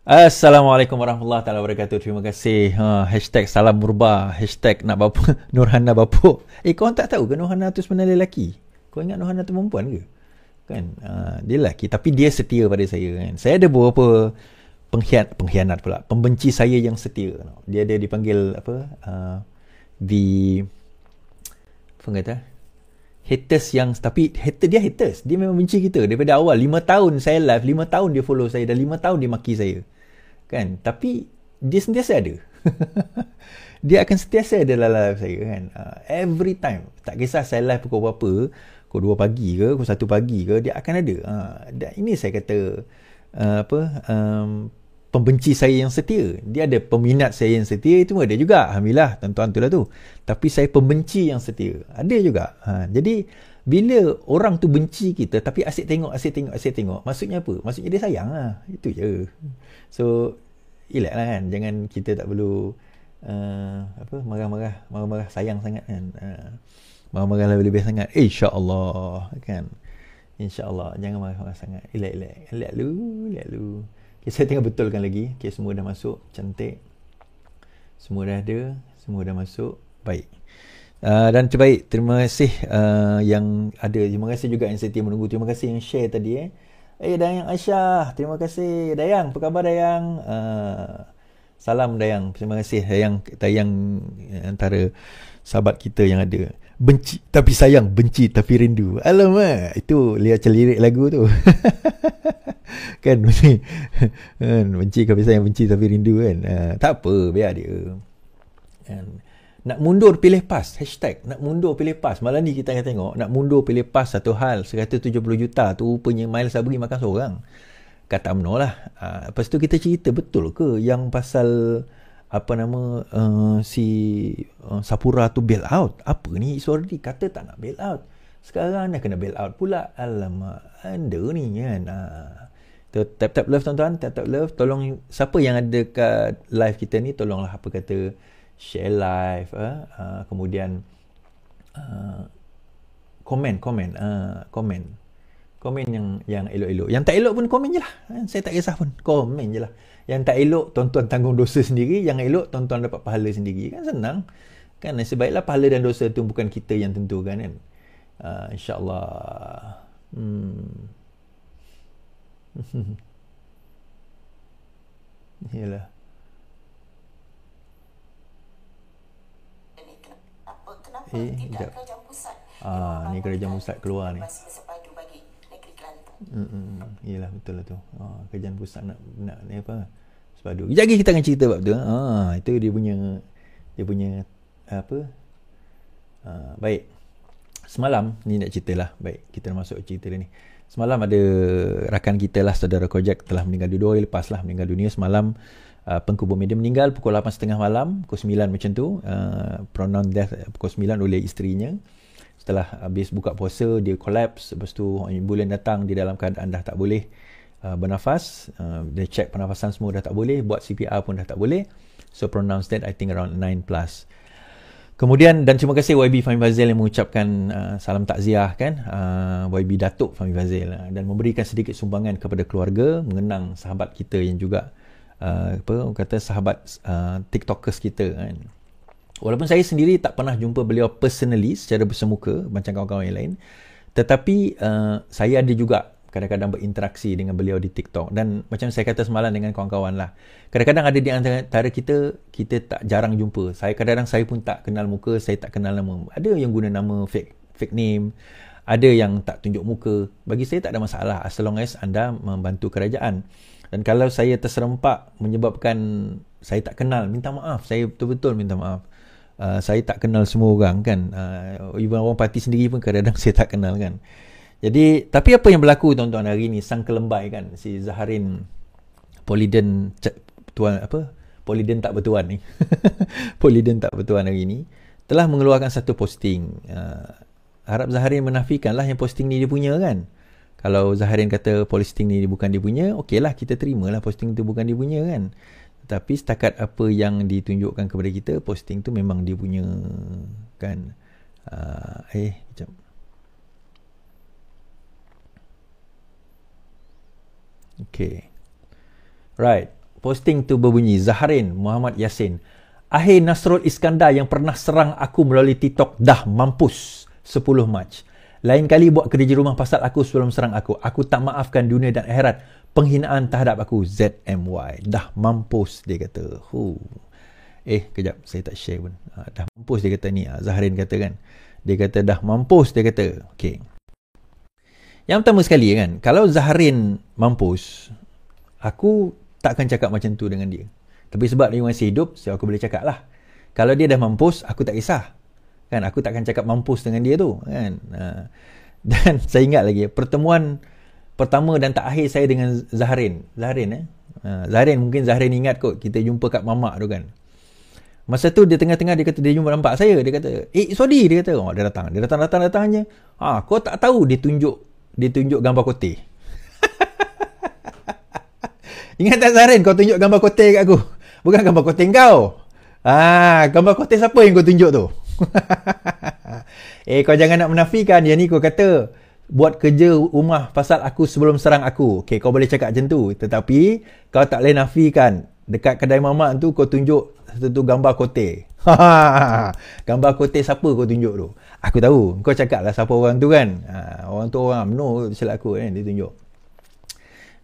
Assalamualaikum warahmatullahi taala wabarakatuh. Terima kasih. Hashtag salam murba. Hashtag nak bapa Nurhana bapuk. Kau tak tahu ke Nurhana tu sebenarnya lelaki? Kau ingat Nurhana tu perempuan ke? Kan? Dia lelaki tapi dia setia pada saya kan. Saya ada beberapa pengkhianat pula. Pembenci saya yang setia. Dia ada dipanggil apa? The apa kata? Haters yang tapi dia haters. Dia memang benci kita daripada awal. 5 tahun saya live, 5 tahun dia follow saya dan 5 tahun dia maki saya. Kan? Tapi dia sentiasa ada. Dia akan sentiasa ada dalam live saya kan. Every time. Tak kisah saya live pukul berapa, pukul 2 pagi ke, pukul 1 pagi ke, dia akan ada. Dan ini saya kata apa pembenci saya yang setia. Dia ada peminat saya yang setia, itu ada juga. Alhamdulillah, tuan-tuan tu lah tu. Tapi saya pembenci yang setia. Ada juga. Jadi, bila orang tu benci kita, tapi asyik tengok. Maksudnya apa? Maksudnya dia sayang lah. Itu je. So, relax lah kan. Jangan kita tak perlu marah-marah sayang sangat kan. Marah-marah lebih-lebih sangat. InsyaAllah kan. InsyaAllah. Jangan marah-marah sangat. Relax. Relax lu. Okay, saya tengah betulkan lagi. Okay, semua dah masuk. Cantik. Semua dah ada. Semua dah masuk. Baik. Dan terbaik. Terima kasih yang ada. Terima kasih juga yang setia menunggu. Terima kasih yang share tadi. Dayang Aisyah. Terima kasih. Dayang, apa khabar Dayang? Salam Dayang. Terima kasih Dayang antara sahabat kita yang ada. Benci tapi sayang, benci tapi rindu. Alamak, itu lihat lirik lagu tu. Kan benci tapi sayang, benci tapi rindu kan. Tak apa, biar dia. Kan. Nak mundur pilih PAS. Hashtag nak mundur pilih PAS. Malam ni kita akan tengok nak mundur pilih PAS satu hal. 170 juta tu rupanya Mail Sabri makan seorang. Kata UMNO lah. Lepas tu kita cerita betul ke yang pasal apa nama si Sapura tu bail out. Apa ni Iswardi kata tak nak bail out. Sekarang dah kena bail out pula. Alamak, anda ni kan. Tap love tuan-tuan, tap love. Tolong siapa yang ada kat live kita ni, tolonglah apa kata share live, kemudian komen yang elok-elok. Yang tak elok pun komen je lah. Saya tak kisah pun. Komen je lah. Yang tak elok, tuan-tuan tanggung dosa sendiri. Yang elok, tuan-tuan dapat pahala sendiri. Kan senang. Kan sebaiklah pahala dan dosa tu bukan kita yang tentukan kan. InsyaAllah. Yalah. Kenapa tidak kerajaan pusat? Ni kerajaan pusat keluar ni. Yalah, betul lah tu. Kerajaan pusat nak ni apa? Sepadu. Kejap lagi kita akan cerita bab tu. Itu dia punya apa? Baik. Semalam ni nak ceritalah. Baik, kita masuk cerita dia ni. Semalam ada rakan kita lah, saudara Kojak telah meninggal dunia 2 hari lepas lah meninggal dunia semalam. Pengkubur media meninggal pukul 8.30 malam, pukul 9 macam tu. Pronoun death pukul 9 oleh isterinya. Setelah habis buka puasa, dia collapse. Lepas tu bulan datang di dalam keadaan dah tak boleh bernafas. Dia check pernafasan semua dah tak boleh. Buat CPR pun dah tak boleh. So pronounced dead I think around 9+. Kemudian, dan terima kasih YB Fahmi Fazil yang mengucapkan salam takziah kan. YB Datuk Fahmi Fazil. Dan memberikan sedikit sumbangan kepada keluarga. Mengenang sahabat kita yang juga sahabat TikTokers kita kan. Walaupun saya sendiri tak pernah jumpa beliau personally secara bersemuka macam kawan-kawan yang lain, tetapi saya ada juga kadang-kadang berinteraksi dengan beliau di TikTok. Dan macam saya kata semalam dengan kawan-kawan lah, kadang-kadang ada di antara kita tak jarang jumpa. Kadang-kadang saya pun tak kenal muka, saya tak kenal nama. Ada yang guna nama fake name, ada yang tak tunjuk muka. Bagi saya tak ada masalah as long as anda membantu kerajaan. Dan kalau saya terserempak menyebabkan saya tak kenal, minta maaf. Saya betul-betul minta maaf. Saya tak kenal semua orang kan. Even orang parti sendiri pun kadang-kadang saya tak kenal kan. Jadi, tapi apa yang berlaku tuan-tuan hari ni, sang kelembai kan, si Zaharin Poliden Poliden tak bertuan ni. Poliden tak bertuan hari ni telah mengeluarkan satu posting. Harap Zaharin menafikan lah yang posting ni dia punya kan. Kalau Zaharin kata posting ni bukan dia punya, okeylah kita terimalah posting tu bukan dia punya kan. Tapi setakat apa yang ditunjukkan kepada kita, posting tu memang dia punya kan. Sekejap. Okay. Right. Posting tu berbunyi, Zahrin Muhammad Yassin, akhir Nasrul Iskandar yang pernah serang aku melalui TikTok dah mampus 10 Mac. Lain kali buat kerja rumah pasal aku sebelum serang aku. Aku tak maafkan dunia dan akhirat penghinaan terhadap aku. ZMY. Dah mampus dia kata. Kejap. Saya tak share pun. Dah mampus dia kata ni. Zahrin kata kan. Dia kata dah mampus dia kata. Okay. Yang pertama sekali kan. Kalau Zahrin mampus, aku tak akan cakap macam tu dengan dia. Tapi sebab dia masih hidup, so aku boleh cakap lah. Kalau dia dah mampus, aku tak kisah. Kan, aku takkan cakap mampus dengan dia tu. Kan? Dan saya ingat lagi, pertemuan pertama dan terakhir saya dengan Zahrin. Zahrin, mungkin Zahrin ingat kot, kita jumpa kat Mamak tu kan. Masa tu dia tengah-tengah, dia kata dia jumpa nampak saya. Dia kata, sorry, dia kata. Dia datang je. Kau tak tahu dia tunjuk gambar kote. Ingat tak Zahrin, kau tunjuk gambar kote kat aku? Bukan gambar kote kau. Gambar kote siapa yang kau tunjuk tu? Kau jangan nak menafikan. Yang ni kau kata buat kerja rumah pasal aku sebelum serang aku. Okay, kau boleh cakap macam tu. Tetapi kau tak boleh nafikan. Dekat kedai mamak tu kau tunjuk satu gambar kote. Gambar kote siapa kau tunjuk tu? Aku tahu. Kau cakap lah siapa orang tu kan. Orang tu orang UMNO silap aku kan. Dia tunjuk.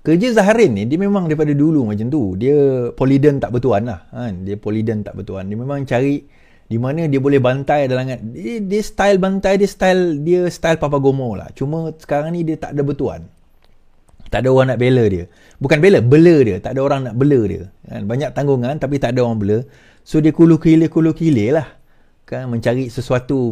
Kerja Zahrin ni, dia memang daripada dulu macam tu. Dia poliden tak bertuan lah. Dia poliden tak bertuan. Dia memang cari di mana dia boleh bantai dalam... Dia style bantai, dia style Papa Gomo lah. Cuma sekarang ni dia tak ada bertuan. Tak ada orang nak bela dia. Bukan bela dia. Tak ada orang nak bela dia. Banyak tanggungan tapi tak ada orang bela. So dia kulu kile lah. Kan, mencari sesuatu.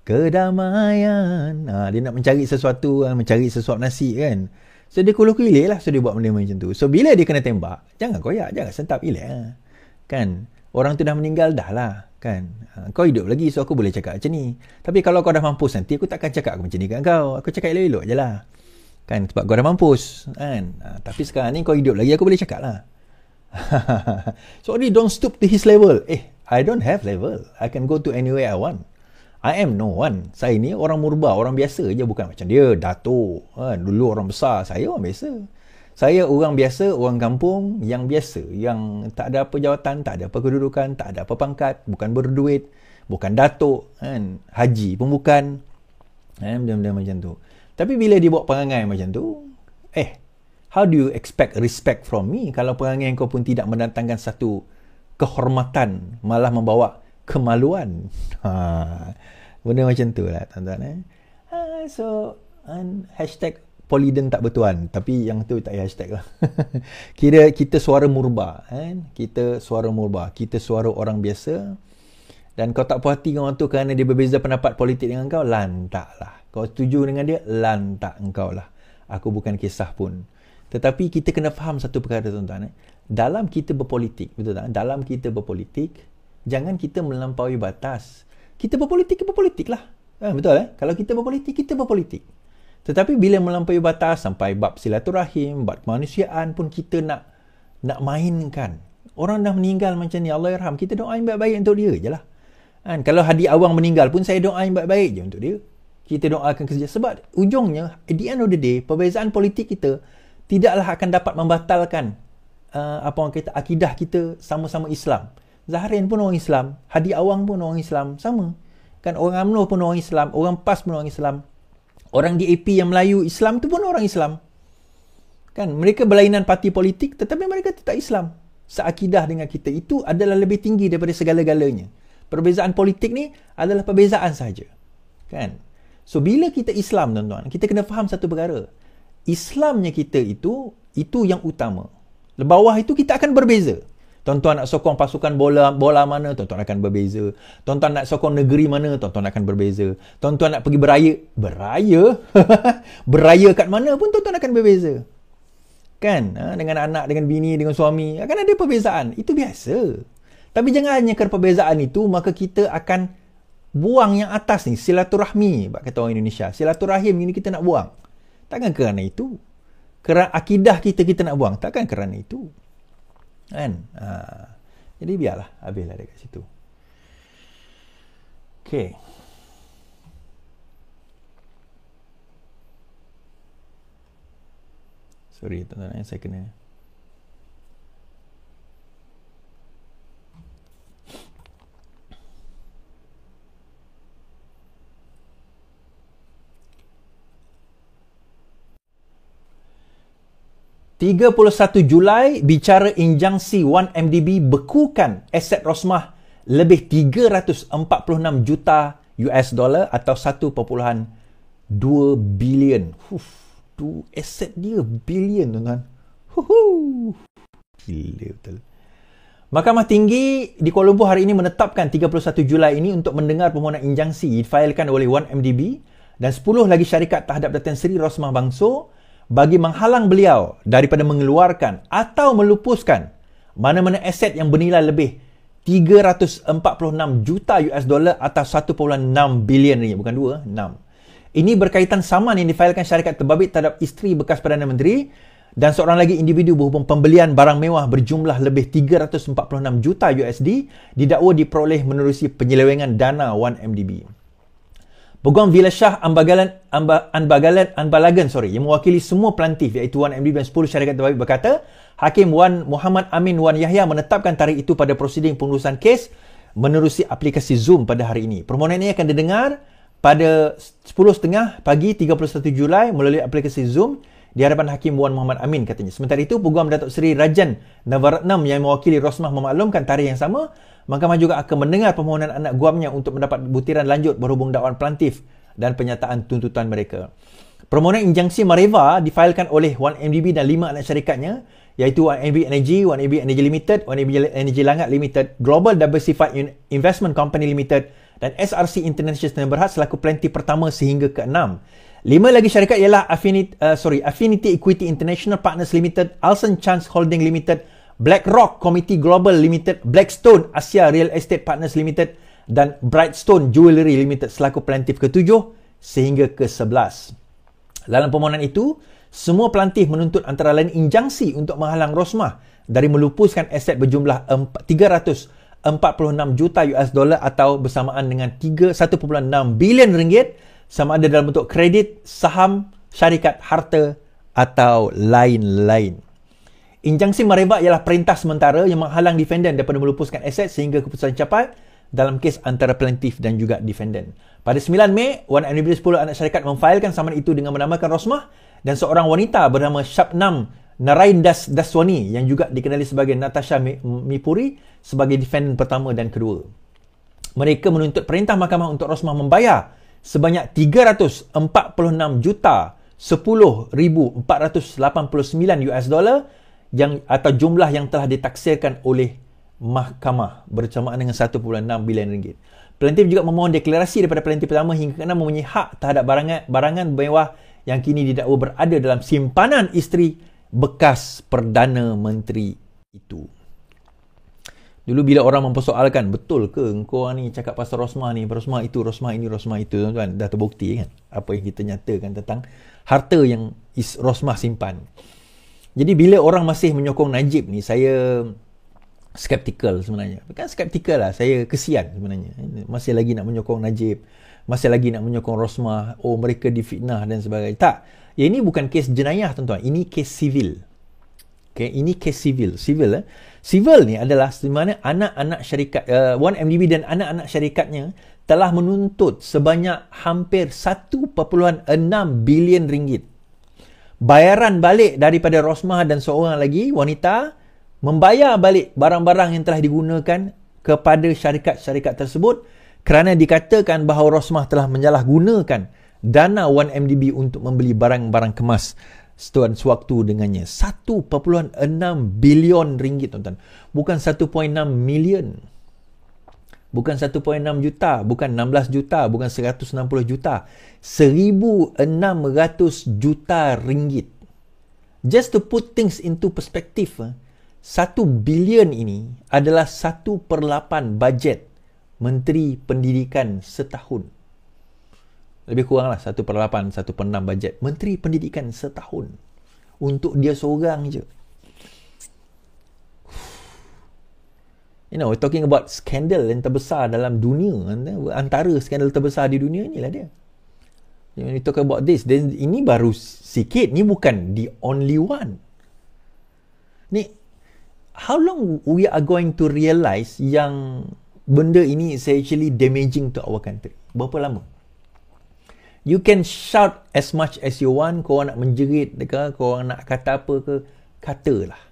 Kedamaian. Dia nak mencari sesuatu, mencari sesuap nasi kan. So dia kulu-kulu lah. So dia buat benda macam tu. So bila dia kena tembak, jangan koyak, jangan sentap, elak kan. Orang tu dah meninggal dah lah kan. Kau hidup lagi, so aku boleh cakap macam ni. Tapi kalau kau dah mampus nanti, aku takkan cakap macam ni kat kau. Aku cakap elok-elok je lah kan, sebab kau dah mampus kan. Tapi sekarang ni kau hidup lagi, aku boleh cakap lah. Sorry, don't stoop to his level. I don't have level. I can go to anywhere I want. I am no one. Saya ni orang murba, orang biasa je. Bukan macam dia, Dato'. Dulu orang besar. Saya orang biasa. Saya orang biasa, orang kampung yang biasa. Yang tak ada apa jawatan, tak ada apa kedudukan, tak ada apa pangkat. Bukan berduit. Bukan Dato'. Haji pun bukan. Benda-benda macam tu. Tapi bila dia buat perangai macam tu, how do you expect respect from me kalau perangai kau pun tidak mendatangkan satu kehormatan, malah membawa kemaluan. Benda macam tu lah tuan-tuan. So hashtag poliden tak bertuan. Tapi yang tu tak payah hashtag lah. Kira kita suara murba kan? Kita suara murba, kita suara orang biasa. Dan kau tak puas hati dengan orang tu kerana dia berbeza pendapat politik dengan kau, lantak lah. Kau setuju dengan dia, lantak engkau lah. Aku bukan kisah pun. Tetapi kita kena faham satu perkara tuan-tuan. Dalam kita berpolitik, betul tak? Dalam kita berpolitik, jangan kita melampaui batas. Kita berpolitik lah. Betul Kalau kita berpolitik. Tetapi bila melampaui batas sampai bab silaturahim, bab kemanusiaan pun kita nak mainkan. Orang dah meninggal macam ni, Allah yarham, kita doain baik-baik untuk dia je lah. Kalau Hadi Awang meninggal pun saya doain baik-baik je untuk dia. Kita doakan kesejahteraan. Sebab ujungnya, at the end of the day, perbezaan politik kita tidaklah akan dapat membatalkan akidah kita sama-sama Islam. Zahrin pun orang Islam, Hadi Awang pun orang Islam, sama. Kan orang UMNO pun orang Islam, orang PAS pun orang Islam. Orang DAP yang Melayu Islam tu pun orang Islam. Kan mereka berlainan parti politik tetapi mereka tetap Islam. Seakidah dengan kita, itu adalah lebih tinggi daripada segala-galanya. Perbezaan politik ni adalah perbezaan saja. Kan? So bila kita Islam tuan-tuan, kita kena faham satu perkara. Islamnya kita itu yang utama. Di bawah itu kita akan berbeza. Tuan-tuan nak sokong pasukan bola mana, tuan-tuan akan berbeza. Tuan-tuan nak sokong negeri mana, tuan-tuan akan berbeza. Tuan-tuan nak pergi beraya beraya kat mana pun tuan-tuan akan berbeza. Kan? Dengan anak, dengan bini, dengan suami, akan ada perbezaan. Itu biasa. Tapi jangan hanya kerana perbezaan itu, maka kita akan buang yang atas ni, silaturahmi, kata orang Indonesia. Silaturahim ini kita nak buang. Takkan kerana itu. Kerana akidah kita nak buang. Takkan kerana itu. Kan? Jadi biarlah, habislah dekat situ. Okey. Sorry tuan-tuan, saya kena. Julai bicara injangsi 1MDB bekukan aset Rosmah lebih 346 juta US dollar atau 1.2 bilion. Tu aset dia bilion tuan-tuan. Gila betul. Mahkamah Tinggi di Kuala Lumpur hari ini menetapkan 31 Julai ini untuk mendengar permohonan injangsi difailkan oleh 1MDB dan 10 lagi syarikat terhadap Datin Seri Rosmah Bangso bagi menghalang beliau daripada mengeluarkan atau melupuskan mana-mana aset yang bernilai lebih 346 juta US dollar atau 1.6 bilion ringgit, bukan 2, 6. Ini berkaitan saman yang difailkan syarikat terbabit terhadap isteri bekas Perdana Menteri dan seorang lagi individu berhubung pembelian barang mewah berjumlah lebih 346 juta USD didakwa diperoleh menerusi penyelewengan dana 1MDB. Peguam Villa Shah Anbalagan yang mewakili semua pelantif iaitu 1MDB dan 10 syarikat terbabit berkata, Hakim Wan Muhammad Amin Wan Yahya menetapkan tarikh itu pada prosiding pengurusan kes menerusi aplikasi Zoom pada hari ini. Permohonan ini akan didengar pada 10.30 pagi 31 Julai melalui aplikasi Zoom di hadapan Hakim Wan Muhammad Amin katanya. Sementara itu, Peguam Datuk Seri Rajan Navaratnam yang mewakili Rosmah memaklumkan tarikh yang sama. Mahkamah juga akan mendengar permohonan anak guamnya untuk mendapat butiran lanjut berhubung dakwaan pelantif dan penyataan tuntutan mereka. Permohonan injangsi Mareva difailkan oleh 1MDB dan 5 anak syarikatnya iaitu 1MDB Energy, 1MDB Energy Limited, 1MDB Energy Langat Limited, Global Diversified Investment Company Limited dan SRC International Berhad selaku pelantif pertama sehingga ke-6. 5 lagi syarikat ialah Affinity Equity International Partners Limited, Alson Chance Holding Limited, BlackRock Committee Global Limited, Blackstone Asia Real Estate Partners Limited dan Brightstone Jewellery Limited selaku pelantif ke-7 sehingga ke-11. Dalam permohonan itu, semua pelantif menuntut antara lain injangsi untuk menghalang Rosmah dari melupuskan aset berjumlah 346 juta US dollar atau bersamaan dengan 1.6 bilion ringgit sama ada dalam bentuk kredit, saham, syarikat, harta atau lain-lain. Injangsi Mareva ialah perintah sementara yang menghalang defendant daripada melupuskan aset sehingga keputusan capai dalam kes antara plaintiff dan juga defendant. Pada 9 Mei, 1MDB 10 anak syarikat memfailkan saman itu dengan menamakan Rosmah dan seorang wanita bernama Shabnam Narain Daswani yang juga dikenali sebagai Natasha Mipuri sebagai defendant pertama dan kedua. Mereka menuntut perintah mahkamah untuk Rosmah membayar sebanyak 346 juta 10,489 US dollar atau jumlah yang telah ditaksirkan oleh mahkamah bersamaan dengan 1.6 bilion ringgit. Pelantif juga memohon deklarasi daripada pelantif pertama hingga ke-6 mempunyai hak terhadap barangan mewah yang kini didakwa berada dalam simpanan isteri bekas Perdana Menteri itu. Dulu bila orang mempersoalkan, betul ke engkau ni cakap pasal Rosmah ni, Rosmah itu, Rosmah ini, Rosmah itu, tuan-tuan, dah terbukti kan apa yang kita nyatakan tentang harta yang Rosmah simpan. Jadi bila orang masih menyokong Najib ni, saya skeptikal sebenarnya. Bukan skeptikal lah, saya kesian sebenarnya. Masih lagi nak menyokong Najib, masih lagi nak menyokong Rosmah, oh mereka difitnah dan sebagainya. Tak, ini bukan kes jenayah tuan-tuan, ini kes sivil. Okay, ini kes sivil. Sivil ni adalah di mana anak-anak syarikat 1MDB dan anak-anak syarikatnya telah menuntut sebanyak hampir 1.6 bilion ringgit. Bayaran balik daripada Rosmah dan seorang lagi wanita membayar balik barang-barang yang telah digunakan kepada syarikat-syarikat tersebut kerana dikatakan bahawa Rosmah telah menyalahgunakan dana 1MDB untuk membeli barang-barang kemas sewaktu dengannya. 1.6 bilion ringgit tuan-tuan. Bukan 1.6 million. Bukan 1.6 juta, bukan 16 juta, bukan 160 juta. 1.600 juta ringgit. Just to put things into perspective, 1 bilion ini adalah 1/8 bajet Menteri Pendidikan setahun. Lebih kurang lah 1/8, 1/6 bajet Menteri Pendidikan setahun. Untuk dia seorang je. You know, we're talking about skandal yang terbesar dalam dunia. Antara skandal terbesar di dunia inilah dia. When you talk about this, then ini baru sikit, ni bukan the only one. Ni, how long we are going to realise yang benda ini is actually damaging to our country? Berapa lama? You can shout as much as you want, korang nak menjerit ke, korang nak kata apa ke, katalah.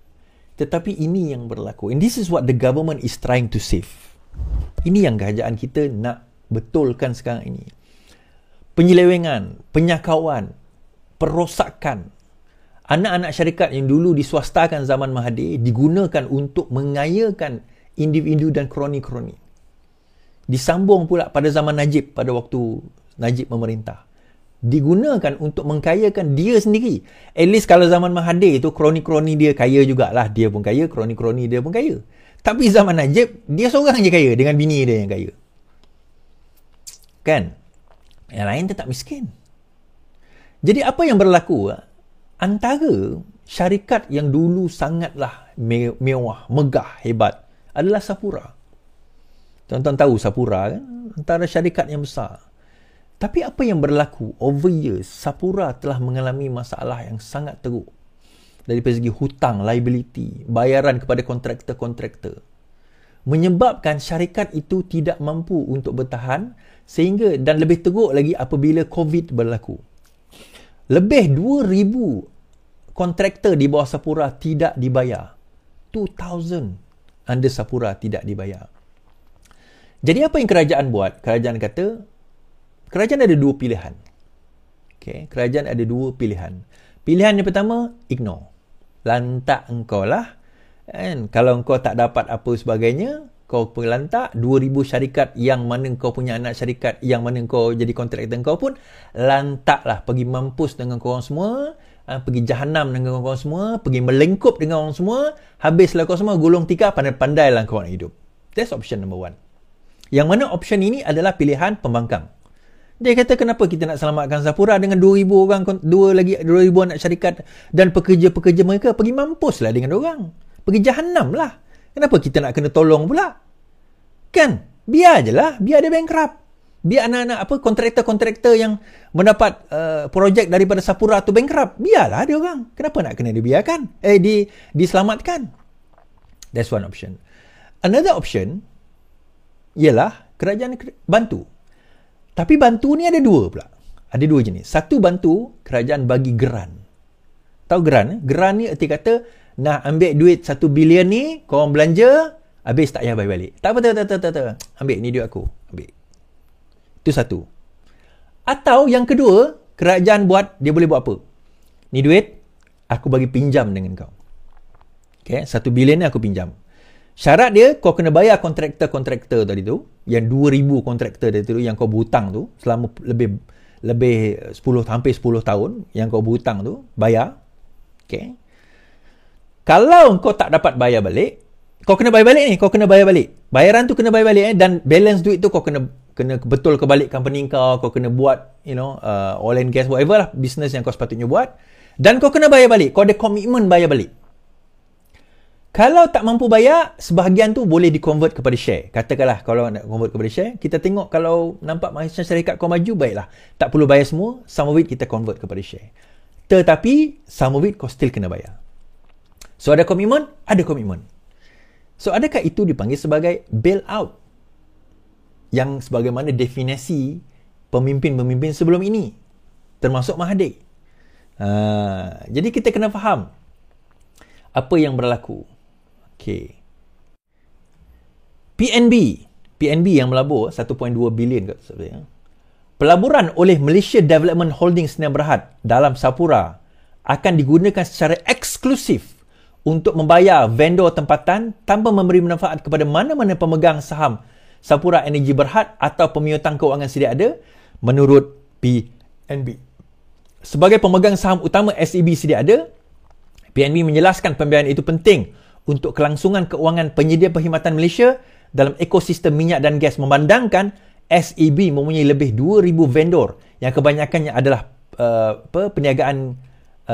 Tetapi ini yang berlaku. And this is what the government is trying to save. Ini yang kerajaan kita nak betulkan sekarang ini. Penyelewengan, penyakauan, perosakan. Anak-anak syarikat yang dulu diswastakan zaman Mahathir digunakan untuk mengayakan individu dan kroni-kroni. Disambung pula pada zaman Najib, pada waktu Najib memerintah. Digunakan untuk mengkayakan dia sendiri. At least kalau zaman Mahathir tu, kroni-kroni dia kaya jugalah. Dia pun kaya, kroni-kroni dia pun kaya. Tapi zaman Najib, dia seorang je kaya dengan bini dia yang kaya. Kan? Yang lain tetap miskin. Jadi apa yang berlaku? Antara syarikat yang dulu sangatlah mewah, megah, hebat adalah Sapura. Tuan-tuan tahu Sapura kan? Antara syarikat yang besar. Tapi apa yang berlaku? Over years, Sapura telah mengalami masalah yang sangat teruk. Dari segi hutang, liability, bayaran kepada kontraktor-kontraktor. Menyebabkan syarikat itu tidak mampu untuk bertahan sehingga, dan lebih teruk lagi apabila COVID berlaku. Lebih 2,000 kontraktor di bawah Sapura tidak dibayar. 2,000 under Sapura tidak dibayar. Jadi apa yang kerajaan buat? Kerajaan kata, kerajaan ada dua pilihan. Okay, kerajaan ada dua pilihan. Pilihan yang pertama, ignore. Lantak engkau lah. And kalau engkau tak dapat apa sebagainya, kau pelantak 2,000 syarikat yang mana kau punya anak syarikat, yang mana kau jadi kontraktor kau pun, lantaklah, pergi mampus dengan korang semua, pergi jahanam dengan korang semua, pergi melengkup dengan orang semua, habislah kau semua, gulung tikar, pandai-pandailah kau nak hidup. That's option number one. Yang mana option ini adalah pilihan pembangkang. Dia kata, kenapa kita nak selamatkan Sapura dengan 2,000 orang, 2,000 anak syarikat dan pekerja-pekerja mereka, pergi mampuslah dengan orang. Pergi jahanam lah. Kenapa kita nak kena tolong pula? Kan? Biar je lah. Biar dia bankrupt. Biar anak-anak kontraktor-kontraktor yang mendapat projek daripada Sapura tu bankrupt. Biarlah dia orang. Kenapa nak kena dibiarkan? Diselamatkan. That's one option. Another option ialah kerajaan bantu. Tapi bantu ni ada dua pula. Ada dua jenis. Satu bantu, kerajaan bagi geran. Tahu geran? Geran ni erti kata, nak ambil duit 1 bilion ni, korang belanja, habis tak payah bayar balik. Tak apa. Ambil, ni duit aku. Ambil. Itu satu. Atau yang kedua, kerajaan buat, dia boleh buat apa? Ni duit, aku bagi pinjam dengan kau. Okay, 1 bilion ni aku pinjam. Syarat dia, kau kena bayar kontraktor-kontraktor tadi tu, yang 2,000 kontraktor tadi tu, yang kau berhutang tu, selama lebih 10, hampir 10 tahun, yang kau berhutang tu, bayar. Okay. Kalau kau tak dapat bayar balik, kau kena bayar balik ni, kau kena bayar balik. Bayaran tu kena bayar balik dan balance duit tu kau kena betul ke balik company kau kena buat, oil and gas, whatever lah, business yang kau sepatutnya buat. Dan kau kena bayar balik, kau ada komitmen bayar balik. Kalau tak mampu bayar, sebahagian tu boleh di-convert kepada share. Katakanlah kalau nak convert kepada share, kita tengok kalau nampak macam syarikat kau maju, baiklah. Tak perlu bayar semua, some of it kita convert kepada share. Tetapi, some of it kau still kena bayar. So, ada komitmen? Ada komitmen. So, adakah itu dipanggil sebagai bailout? Yang sebagaimana definisi pemimpin-pemimpin sebelum ini. Termasuk Mahathir. Jadi, kita kena faham apa yang berlaku. Okay. PNB yang melabur 1.2 bilion kat sebenarnya. Pelaburan oleh Malaysia Development Holdings Sdn Bhd dalam Sapura akan digunakan secara eksklusif untuk membayar vendor tempatan tanpa memberi manfaat kepada mana-mana pemegang saham Sapura Energy Berhad atau pemiutang kewangan sedia ada menurut PNB. Sebagai pemegang saham utama SEB sedia ada, PNB menjelaskan pembiayaan itu penting untuk kelangsungan keuangan penyedia perkhidmatan Malaysia dalam ekosistem minyak dan gas, memandangkan SEB mempunyai lebih 2,000 vendor yang kebanyakannya adalah perniagaan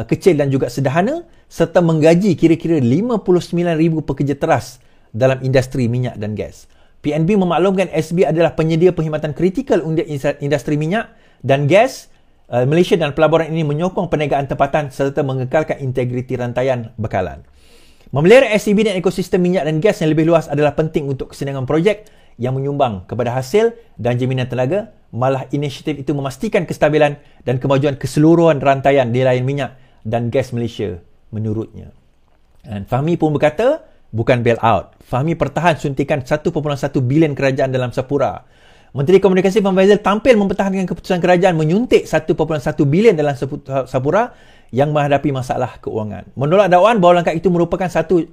kecil dan juga sederhana serta menggaji kira-kira 59,000 pekerja teras dalam industri minyak dan gas. PNB memaklumkan SEB adalah penyedia perkhidmatan kritikal untuk industri minyak dan gas Malaysia dan pelaburan ini menyokong perniagaan tempatan serta mengekalkan integriti rantaian bekalan. Memelihara SCB dan ekosistem minyak dan gas yang lebih luas adalah penting untuk kesenangan projek yang menyumbang kepada hasil dan jaminan tenaga. Malah inisiatif itu memastikan kestabilan dan kemajuan keseluruhan rantaian di layan minyak dan gas Malaysia menurutnya. Dan Fahmi pun berkata, bukan bail out. Fahmi pertahan suntikan 1.1 bilion kerajaan dalam Sapura. Menteri Komunikasi Fan Faizal tampil mempertahankan keputusan kerajaan menyuntik 1.1 bilion dalam Sapura yang menghadapi masalah keuangan. Menolak dakwaan bahawa langkah itu merupakan satu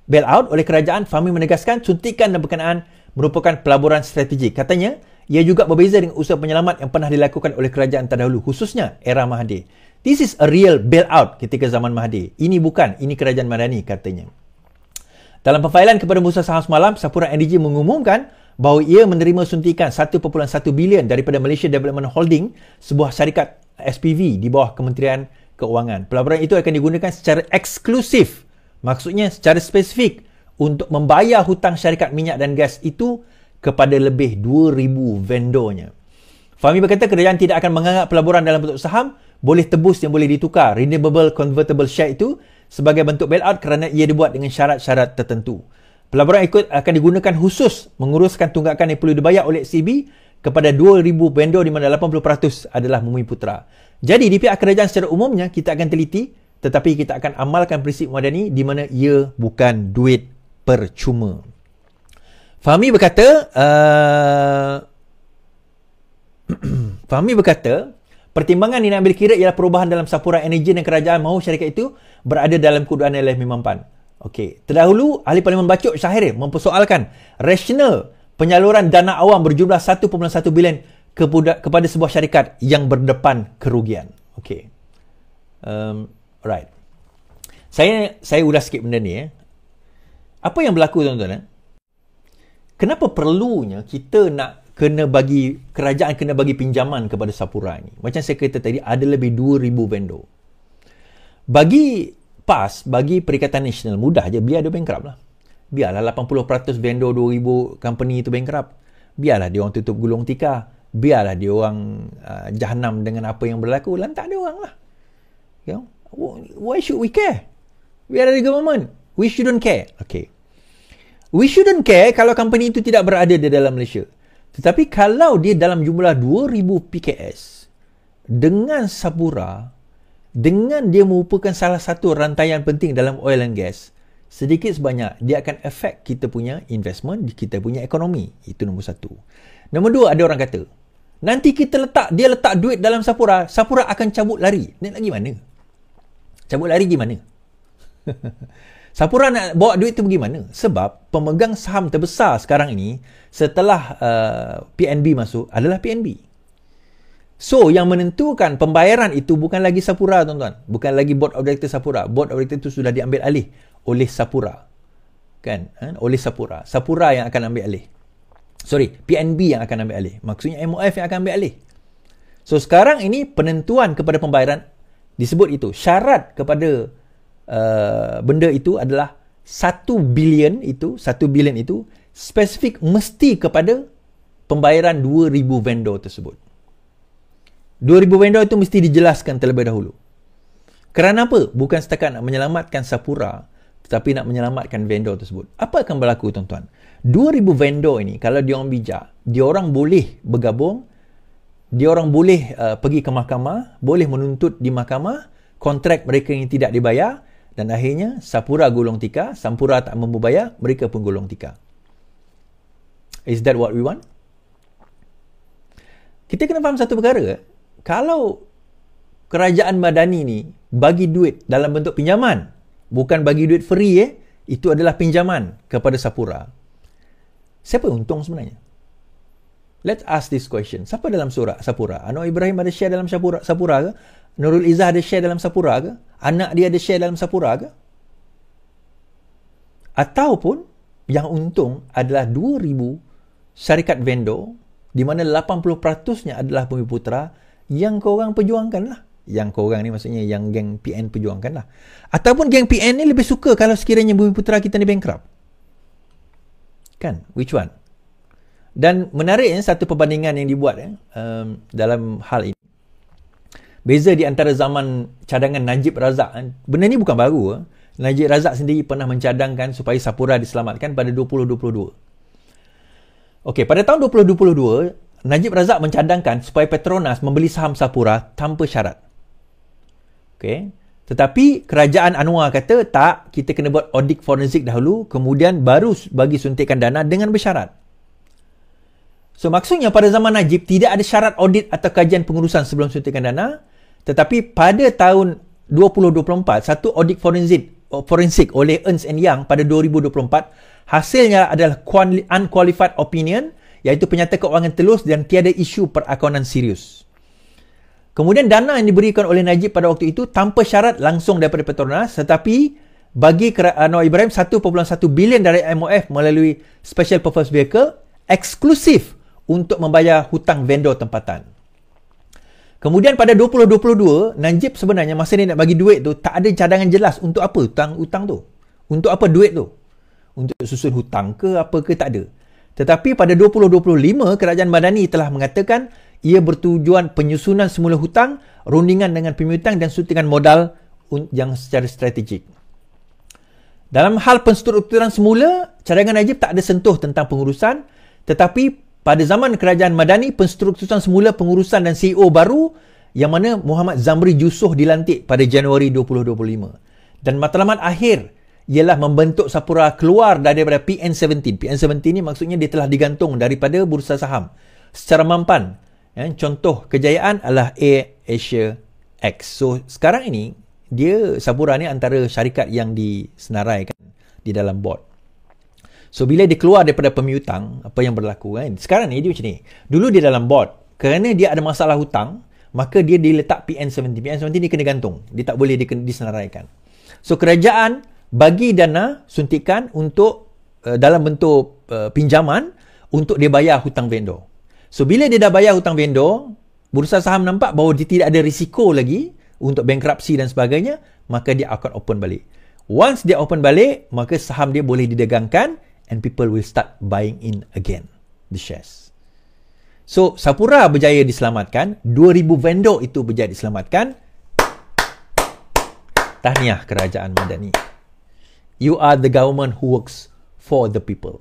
bailout oleh kerajaan, Fahmi menegaskan suntikan dan berkenaan merupakan pelaburan strategik. Katanya, ia juga berbeza dengan usaha penyelamat yang pernah dilakukan oleh kerajaan terdahulu, khususnya era Mahathir. This is a real bailout ketika zaman Mahathir. Ini bukan, ini kerajaan Madani, katanya. Dalam pemfailan kepada Bursa Saham semalam, Sapura Energy mengumumkan bahawa ia menerima suntikan 1.1 bilion daripada Malaysia Development Holding, sebuah syarikat SPV di bawah Kementerian Keuangan. Pelaburan itu akan digunakan secara eksklusif, maksudnya secara spesifik, untuk membayar hutang syarikat minyak dan gas itu kepada lebih 2,000 vendornya. Fahmi berkata kerajaan tidak akan menganggap pelaburan dalam bentuk saham boleh tebus yang boleh ditukar redeemable convertible share itu sebagai bentuk bailout kerana ia dibuat dengan syarat-syarat tertentu. Pelaburan ikut akan digunakan khusus menguruskan tunggakan yang perlu dibayar oleh SCB kepada 2,000 vendor di mana 80% adalah Bumiputera. Jadi di pihak kerajaan secara umumnya kita akan teliti, tetapi kita akan amalkan prinsip Madani di mana ia bukan duit percuma. Fahmi berkata pertimbangan yang diambil kira ialah perubahan dalam Sapura Energy dan kerajaan mahu syarikat itu berada dalam kedudukan LF Memampan. Okey, terdahulu Ahli Parlimen Bacok Syahrir mempersoalkan rasional penyaluran dana awam berjumlah 1.1 bilion kepada sebuah syarikat yang berdepan kerugian. Okey. Right. Saya ulas sikit benda ni. Apa yang berlaku tuan-tuan? Kenapa perlunya kita nak kerajaan kena bagi pinjaman kepada Sapura ni? Macam saya kata tadi, ada lebih 2,000 vendor. Bagi Perikatan Nasional mudah je, biar dia bankrupt lah. Biarlah 80% vendor 2,000 company itu bankrupt. Biarlah dia orang tutup gulung tikar. Biarlah dia orang jahanam dengan apa yang berlaku. Lantak dia orang lah. You know? Why should we care? We are the government. We shouldn't care. Okay. We shouldn't care kalau company itu tidak berada di dalam Malaysia. Tetapi kalau dia dalam jumlah 2,000 PKS dengan Sapura, dengan dia merupakan salah satu rantaian penting dalam oil and gas, sedikit sebanyak dia akan affect kita punya investment, kita punya ekonomi. Itu nombor satu. Nombor dua, ada orang kata, nanti dia letak duit dalam Sapura, Sapura akan cabut lari. Nak lagi mana? Cabut lari gimana? Sapura nak bawa duit tu bagaimana? Sebab pemegang saham terbesar sekarang ini setelah PNB masuk adalah PNB. So, yang menentukan pembayaran itu bukan lagi Sapura, tuan-tuan. Bukan lagi Board of Directors Sapura. Board of Directors itu sudah diambil alih oleh Sapura. Kan? Oleh Sapura. Sapura yang akan ambil alih. Sorry, PNB yang akan ambil alih. Maksudnya MOF yang akan ambil alih. So, sekarang ini penentuan kepada pembayaran disebut itu. Syarat kepada benda itu adalah 1 bilion itu spesifik mesti kepada pembayaran 2,000 vendor tersebut. 2,000 vendor itu mesti dijelaskan terlebih dahulu. Kerana apa? Bukan setakat nak menyelamatkan Sapura, tetapi nak menyelamatkan vendor tersebut. Apa akan berlaku, tuan-tuan? 2,000 vendor ini, kalau dia orang bijak, dia orang boleh bergabung, dia orang boleh pergi ke mahkamah, boleh menuntut di mahkamah, kontrak mereka yang tidak dibayar, dan akhirnya Sapura gulung tikar, Sapura tak mampu bayar, mereka pun gulung tikar. Is that what we want? Kita kena faham satu perkara. Kalau kerajaan Madani ni bagi duit dalam bentuk pinjaman, bukan bagi duit free, itu adalah pinjaman kepada Sapura. Siapa yang untung sebenarnya? Let's ask this question. Siapa dalam Sapura? Anwar Ibrahim ada share dalam Sapura ke? Nurul Izzah ada share dalam Sapura ke? Anak dia ada share dalam Sapura ke? Ataupun yang untung adalah 2,000 syarikat vendor di mana 80%-nya adalah Bumiputera yang korang perjuangkan lah. Yang korang ni maksudnya yang geng PN perjuangkan lah. Ataupun geng PN ni lebih suka kalau sekiranya Bumiputera kita ni bankrupt. Kan? Which one? Dan menariknya satu perbandingan yang dibuat dalam hal ini. Beza di antara zaman cadangan Najib Razak, benda ni bukan baru. Najib Razak sendiri pernah mencadangkan supaya Sapura diselamatkan pada 2022. Okey, pada tahun 2022, Najib Razak mencadangkan supaya Petronas membeli saham Sapura tanpa syarat. Okey, tetapi kerajaan Anwar kata tak, kita kena buat audit forensik dahulu, kemudian baru bagi suntikan dana dengan bersyarat. So maksudnya pada zaman Najib tidak ada syarat audit atau kajian pengurusan sebelum suntikan dana, tetapi pada tahun 2024 satu audit forensik oleh Ernst & Young pada 2024, hasilnya adalah unqualified opinion, iaitu penyata keuangan telus dan tiada isu perakunan serius. Kemudian dana yang diberikan oleh Najib pada waktu itu tanpa syarat langsung daripada Petronas, tetapi bagi Anwar Ibrahim 1.1 bilion dari MOF melalui Special Purpose Vehicle eksklusif untuk membayar hutang vendor tempatan. Kemudian pada 2022, Najib sebenarnya masa dia nak bagi duit tu tak ada cadangan jelas untuk apa hutang tu. Untuk apa duit tu? Untuk susun hutang ke apa ke, tak ada. Tetapi pada 2025, Kerajaan Madani telah mengatakan ia bertujuan penyusunan semula hutang, rundingan dengan pemiutang dan suntikan modal yang secara strategik. Dalam hal penstrukturan semula, cadangan Najib tak ada sentuh tentang pengurusan, tetapi pada zaman Kerajaan Madani, penstrukturan semula pengurusan dan CEO baru yang mana Muhammad Zamri Yusof dilantik pada Januari 2025. Dan matlamat akhir ialah membentuk Sapura keluar daripada PN17. PN17 ni maksudnya dia telah digantung daripada bursa saham secara mampan. Contoh kejayaan adalah Air Asia X. So sekarang ini dia Sapura ni antara syarikat yang disenaraikan di dalam board. So bila dia keluar daripada pemiutang, apa yang berlaku kan? Sekarang ni dia macam ni. Dulu dia dalam board, kerana dia ada masalah hutang, maka dia diletak PN17. PN17 dia kena gantung. Dia tak boleh disenaraikan. So kerajaan bagi dana suntikan untuk dalam bentuk pinjaman untuk dia bayar hutang vendor. So bila dia dah bayar hutang vendor, bursa saham nampak bahawa dia tidak ada risiko lagi untuk bankruptcy dan sebagainya, maka dia akan open balik. Once dia open balik, maka saham dia boleh didagangkan and people will start buying in again the shares. So Sapura berjaya diselamatkan, 2000 vendor itu berjaya diselamatkan. Tahniah Kerajaan Madani. You are the government who works for the people.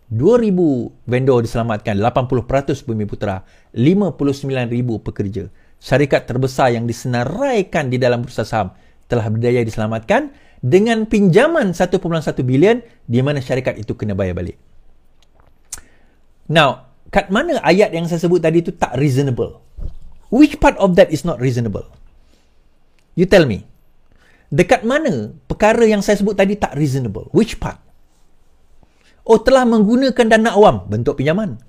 2000 vendor diselamatkan, 80% Bumiputera, 59,000 pekerja. Syarikat terbesar yang disenaraikan di dalam bursa saham telah berdaya diselamatkan dengan pinjaman 1.1 bilion di mana syarikat itu kena bayar balik. Now, kat mana ayat yang saya sebut tadi itu tak reasonable? Which part of that is not reasonable? You tell me. Dekat mana perkara yang saya sebut tadi tak reasonable? Which part? Oh, telah menggunakan dana awam, bentuk pinjaman.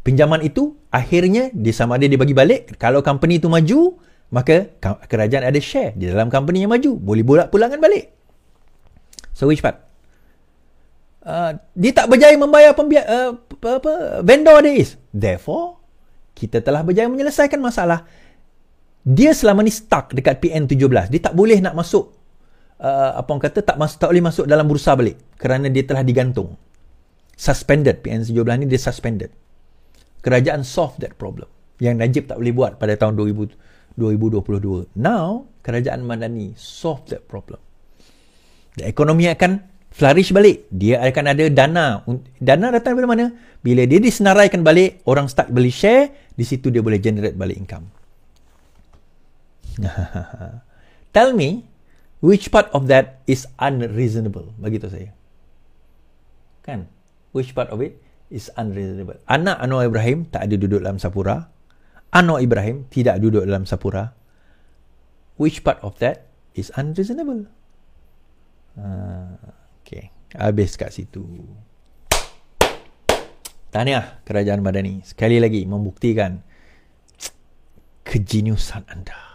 Pinjaman itu akhirnya sama ada dia bagi balik. Kalau company itu maju, maka kerajaan ada share di dalam company yang maju. Boleh pulangan balik. So which part? Dia tak berjaya membayar vendor dia is. Therefore, kita telah berjaya menyelesaikan masalah. Dia selama ni stuck dekat PN17. Dia tak boleh nak masuk, apa orang kata, tak boleh masuk dalam bursa balik. Kerana dia telah digantung. Suspended. PN17 ni dia suspended. Kerajaan solve that problem. Yang Najib tak boleh buat pada tahun 2022. Now, Kerajaan Madani solve that problem. Ekonomi akan flourish balik. Dia akan ada dana. Dana datang dari mana? Bila dia disenaraikan balik, orang start beli share, di situ dia boleh generate balik income. Tell me, which part of that is unreasonable? Bagi tahu saya. Kan? Which part of it is unreasonable? Anak Anwar Ibrahim tak ada duduk dalam Sapura. Anwar Ibrahim tidak duduk dalam Sapura. Which part of that is unreasonable? Okay. Habis kat situ. Tahniah Kerajaan Madani. Sekali lagi membuktikan kejeniusan anda.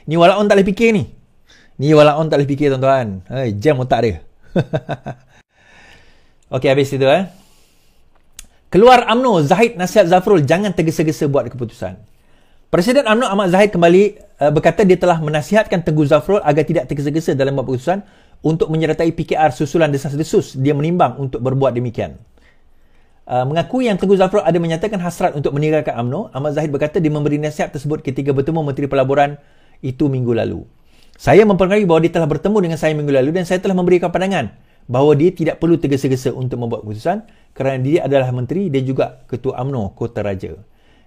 Ni walaupun tak boleh fikir ni. Ni walaupun tak boleh fikir tuan-tuan. Jam otak dia. Okay, habis itu Keluar UMNO, Zahid nasihat Zafrul, jangan tergesa-gesa buat keputusan. Presiden UMNO Ahmad Zahid kembali berkata dia telah menasihatkan Tengku Zafrul agar tidak tergesa-gesa dalam buat keputusan untuk menyertai PKR susulan desas-desus. Dia menimbang untuk berbuat demikian. Mengakui yang Tengku Zafrul ada menyatakan hasrat untuk meninggalkan UMNO. Ahmad Zahid berkata dia memberi nasihat tersebut ketika bertemu Menteri Pelaburan itu minggu lalu. Saya mempengaruhi bahawa dia telah bertemu dengan saya minggu lalu dan saya telah memberikan pandangan bahawa dia tidak perlu tergesa-gesa untuk membuat keputusan kerana dia adalah menteri dan juga ketua UMNO Kota Raja.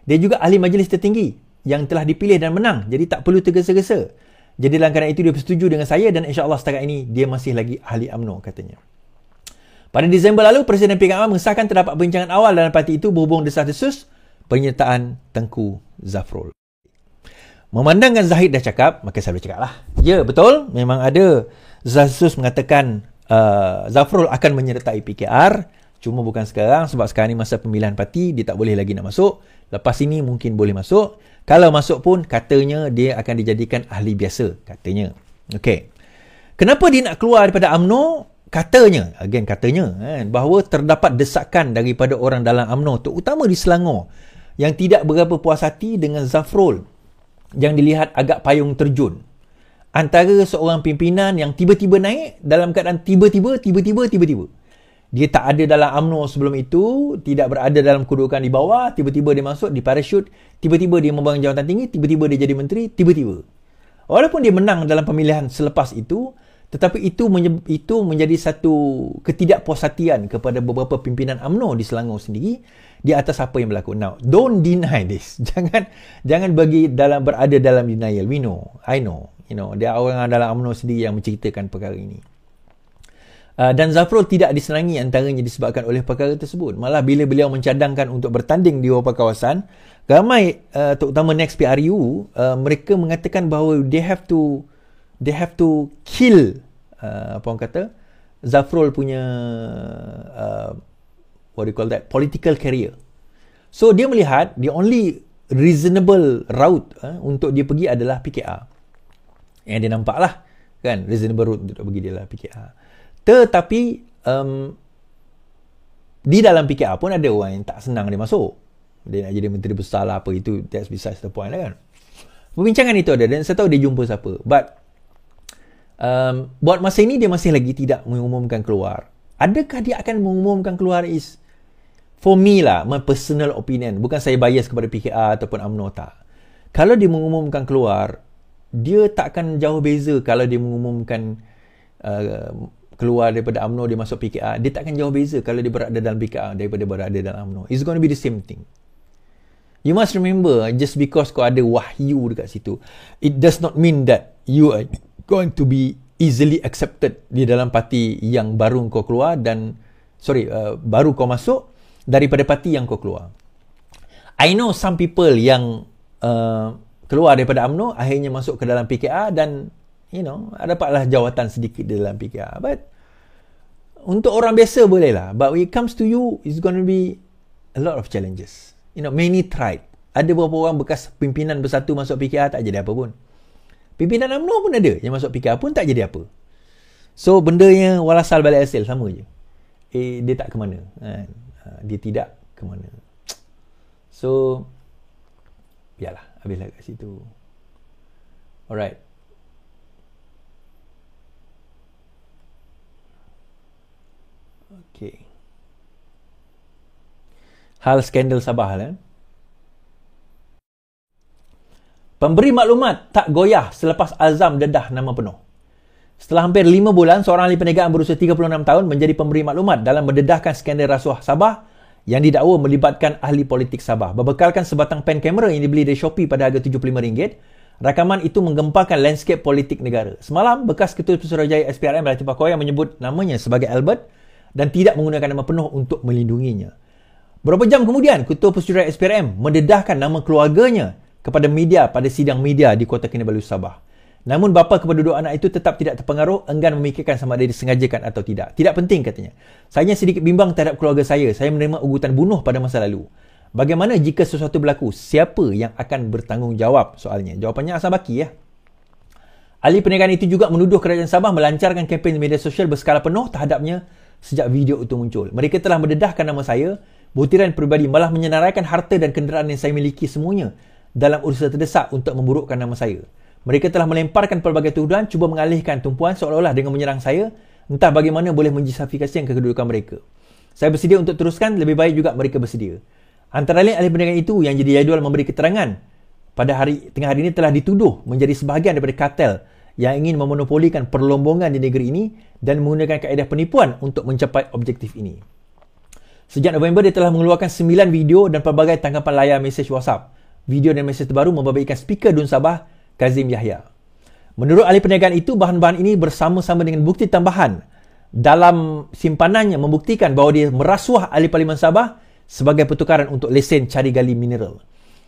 Dia juga ahli majlis tertinggi yang telah dipilih dan menang, jadi tak perlu tergesa-gesa. Jadi dalam keadaan itu dia bersetuju dengan saya dan insya-Allah setakat ini dia masih lagi ahli UMNO, katanya. Pada Disember lalu, Presiden PKR mengesahkan terdapat perbincangan awal dalam parti itu berhubung desas-desus penyertaan Tengku Zafrul. Memandangkan Zahid dah cakap, maka saya boleh cakap lah. Ya, betul. Memang ada desas-desus mengatakan Zafrul akan menyertai PKR. Cuma bukan sekarang, sebab sekarang ni masa pemilihan parti, dia tak boleh lagi nak masuk. Lepas ini mungkin boleh masuk. Kalau masuk pun, katanya dia akan dijadikan ahli biasa, katanya. Okey. Kenapa dia nak keluar daripada UMNO? Katanya, again katanya, bahawa terdapat desakan daripada orang dalam UMNO, terutama di Selangor, yang tidak berapa puas hati dengan Zafrul, yang dilihat agak payung terjun. Antara seorang pimpinan yang tiba-tiba naik dalam keadaan tiba-tiba. Dia tak ada dalam UMNO sebelum itu, tidak berada dalam kedudukan di bawah, tiba-tiba dia masuk di parachute, tiba-tiba dia membangun jawatan tinggi, tiba-tiba dia jadi menteri, tiba-tiba. Walaupun dia menang dalam pemilihan selepas itu, tetapi itu menjadi satu ketidakpuashatian kepada beberapa pimpinan UMNO di Selangor sendiri di atas apa yang berlaku. Now, don't deny this. Jangan berada dalam denial. We know, I know. Dia orang dalam UMNO sendiri yang menceritakan perkara ini. Dan Zafrul tidak disenangi antaranya disebabkan oleh perkara tersebut. Malah bila beliau mencadangkan untuk bertanding di beberapa kawasan, ramai terutama Next PRU, mereka mengatakan bahawa they have to kill apa orang kata Zafrul punya what do you call that, political career. So dia melihat the only reasonable route untuk dia pergi adalah PKR. Yang dia nampak lah kan, reasonable route untuk pergi dia adalah PKR. Tetapi di dalam PKR pun ada orang yang tak senang dia masuk. Dia nak jadi menteri besar lah apa, itu that's besides the point lah kan. Perbincangan itu ada dan saya tahu dia jumpa siapa. But buat masa ini dia masih lagi tidak mengumumkan keluar. Adakah dia akan mengumumkan keluar is for me lah, my personal opinion. Bukan saya bias kepada PKR ataupun UMNO, tak. Kalau dia mengumumkan keluar, dia tak akan jauh beza kalau dia mengumumkan keluar daripada UMNO dia masuk PKR. Dia tak akan jauh beza kalau dia berada dalam PKR daripada berada dalam UMNO. It's going to be the same thing. You must remember, just because kau ada wahyu dekat situ, it does not mean that you are going to be easily accepted di dalam parti yang baru kau keluar dan baru kau masuk daripada parti yang kau keluar. I know some people yang keluar daripada UMNO akhirnya masuk ke dalam PKR dan dapatlah jawatan sedikit di dalam PKR. But untuk orang biasa boleh lah. But when it comes to you, it's going to be a lot of challenges. Many tried. Ada beberapa orang bekas pimpinan bersatu masuk PKR tak jadi apa pun. Pimpinan UMNO pun ada yang masuk PKR pun tak jadi apa. So bendanya walasal balik hasil sama je. Dia tak ke mana. Dia tidak ke mana. So biarlah, habislah kat situ. Alright. Okay. Hal skandal Sabah lah. Pemberi maklumat tak goyah selepas Azam dedah nama penuh. Setelah hampir 5 bulan, seorang ahli perniagaan berusia 36 tahun menjadi pemberi maklumat dalam mendedahkan skandal rasuah Sabah yang didakwa melibatkan ahli politik Sabah. Berbekalkan sebatang pen kamera yang dibeli dari Shopee pada harga RM75, rakaman itu menggemparkan landscape politik negara. Semalam, bekas Ketua Pusuruhanjaya SPRM Latif Pakoya menyebut namanya sebagai Albert dan tidak menggunakan nama penuh untuk melindunginya. Beberapa jam kemudian, Ketua Pusuruhanjaya SPRM mendedahkan nama keluarganya kepada media pada sidang media di Kota Kinabalu, Sabah. Namun bapa kepada dua anak itu tetap tidak terpengaruh, enggan memikirkan sama ada disengajakan atau tidak. Tidak penting, katanya. Saya sedikit bimbang terhadap keluarga saya. Saya menerima ugutan bunuh pada masa lalu. Bagaimana jika sesuatu berlaku? Siapa yang akan bertanggungjawab? Soalnya. Jawapannya asal baki ya. Ahli perniagaan itu juga menuduh kerajaan Sabah melancarkan kempen media sosial berskala penuh terhadapnya sejak video itu muncul. Mereka telah mendedahkan nama saya, butiran peribadi, malah menyenaraikan harta dan kenderaan yang saya miliki semuanya dalam urusan terdesak untuk memburukkan nama saya. Mereka telah melemparkan pelbagai tuduhan, cuba mengalihkan tumpuan seolah-olah dengan menyerang saya, entah bagaimana boleh menjustifikasikan kedudukan mereka. Saya bersedia untuk teruskan, lebih baik juga mereka bersedia. Antara lain ahli perniagaan itu yang jadi jadual memberi keterangan pada tengah hari ini telah dituduh menjadi sebahagian daripada kartel yang ingin memonopolikan perlombongan di negeri ini dan menggunakan kaedah penipuan untuk mencapai objektif ini. Sejak November, dia telah mengeluarkan 9 video dan pelbagai tangkapan layar mesej WhatsApp. Video dan mesej terbaru membabitkan speaker Dun Sabah, Kazim Yahya. Menurut ahli perniagaan itu, bahan-bahan ini bersama-sama dengan bukti tambahan dalam simpanannya membuktikan bahawa dia merasuah ahli Parlimen Sabah sebagai pertukaran untuk lesen cari gali mineral.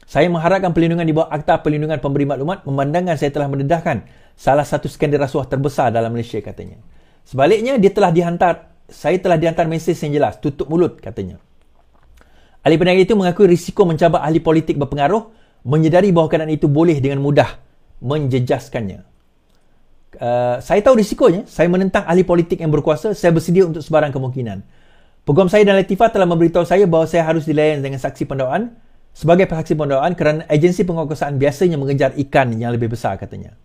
Saya mengharapkan perlindungan di bawah Akta Perlindungan Pemberi Maklumat memandangkan saya telah mendedahkan salah satu skandal rasuah terbesar dalam Malaysia, katanya. Sebaliknya, saya telah dihantar mesej yang jelas, tutup mulut, katanya. Ahli perniagaan itu mengakui risiko mencabar ahli politik berpengaruh, menyedari bahawa keadaan itu boleh dengan mudah menjejaskannya. Saya tahu risikonya, saya menentang ahli politik yang berkuasa, saya bersedia untuk sebarang kemungkinan. Peguam saya dan Latifah telah memberitahu saya bahawa saya harus dilayan dengan saksi pendakwaan sebagai saksi pendakwaan kerana agensi penguasaan biasanya mengejar ikan yang lebih besar, katanya.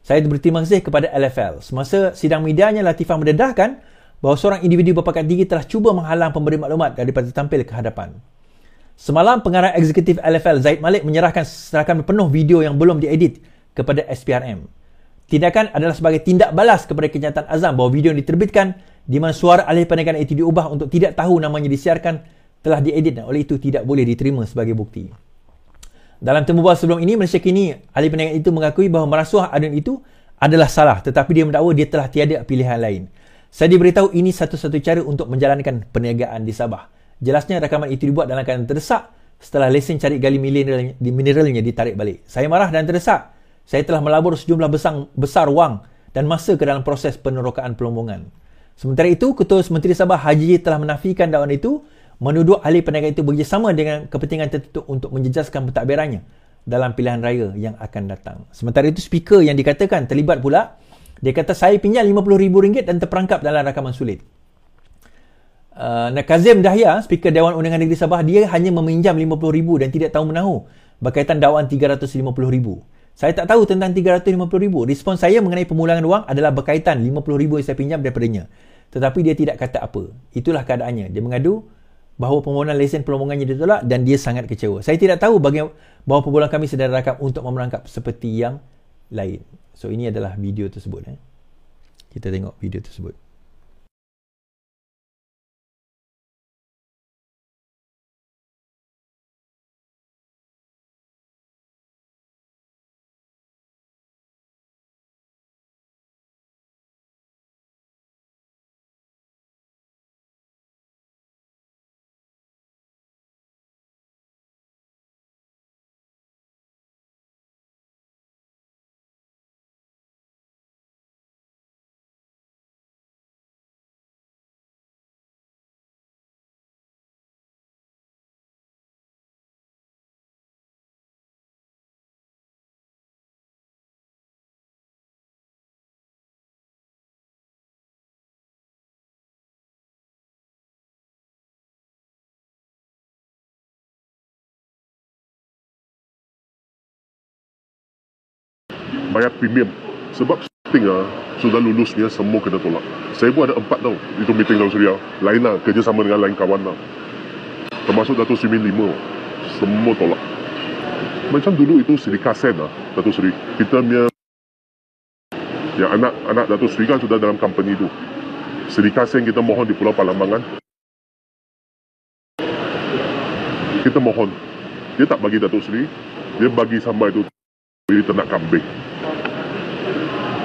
Saya berterima kasih kepada LFL. Semasa sidang medianya, Latifah mendedahkan bahawa seorang individu berpangkat tinggi telah cuba menghalang pemberi maklumat daripada tampil ke hadapan. Semalam, pengarah eksekutif LFL Zaid Malik serahkan penuh video yang belum diedit kepada SPRM. Tindakan adalah sebagai tindak balas kepada kenyataan azam bahawa video yang diterbitkan di mana suara ahli perniagaan itu diubah untuk tidak tahu namanya disiarkan telah diedit dan oleh itu tidak boleh diterima sebagai bukti. Dalam temu bual sebelum ini, Malaysia Kini, ahli perniagaan itu mengakui bahawa merasuah aduan itu adalah salah, tetapi dia mendakwa dia telah tiada pilihan lain. Saya diberitahu ini satu-satu cara untuk menjalankan perniagaan di Sabah. Jelasnya rakaman itu dibuat dalam keadaan terdesak setelah lesen cari gali mineralnya ditarik balik. Saya marah dan terdesak. Saya telah melabur sejumlah besar wang dan masa ke dalam proses penerokaan perlombongan. Sementara itu, Ketua Menteri Sabah Haji telah menafikan dakwaan itu, menuduh ahli perniagaan itu bekerjasama dengan kepentingan tertentu untuk menjejaskan pentadbirannya dalam pilihan raya yang akan datang. Sementara itu, speaker yang dikatakan terlibat pula, dia kata saya pinjam RM50,000 dan terperangkap dalam rakaman sulit. Kazim Yahya, speaker Dewan Undangan Negeri Sabah, dia hanya meminjam RM50,000 dan tidak tahu menahu berkaitan dakwaan RM350,000. Saya tak tahu tentang RM350,000. Respon saya mengenai pemulangan wang adalah berkaitan RM50,000 yang saya pinjam daripadanya. Tetapi dia tidak kata apa. Itulah keadaannya. Dia mengadu bahawa permohonan lesen perlombongannya ditolak dan dia sangat kecewa. Saya tidak tahu bahawa perbualan kami sedang rakam untuk memerangkap seperti yang lain. So, ini adalah video tersebut. Kita tengok video tersebut. Bayar premium sebab syuting sudah lulus ni semua kena tolak. Saya pun ada 4 tau itu meeting Datuk Seri lain lah, kerjasama dengan lain kawan lah, termasuk Datuk Seri 5 semua tolak. Macam dulu itu Sidika Sen lah Datuk Seri, kita punya yang anak Datuk Seri kan sudah dalam company tu. Sidika Sen kita mohon di Pulau Palambangan, kita mohon, dia tak bagi Datuk Seri, dia bagi sama itu jadi ternak kambing.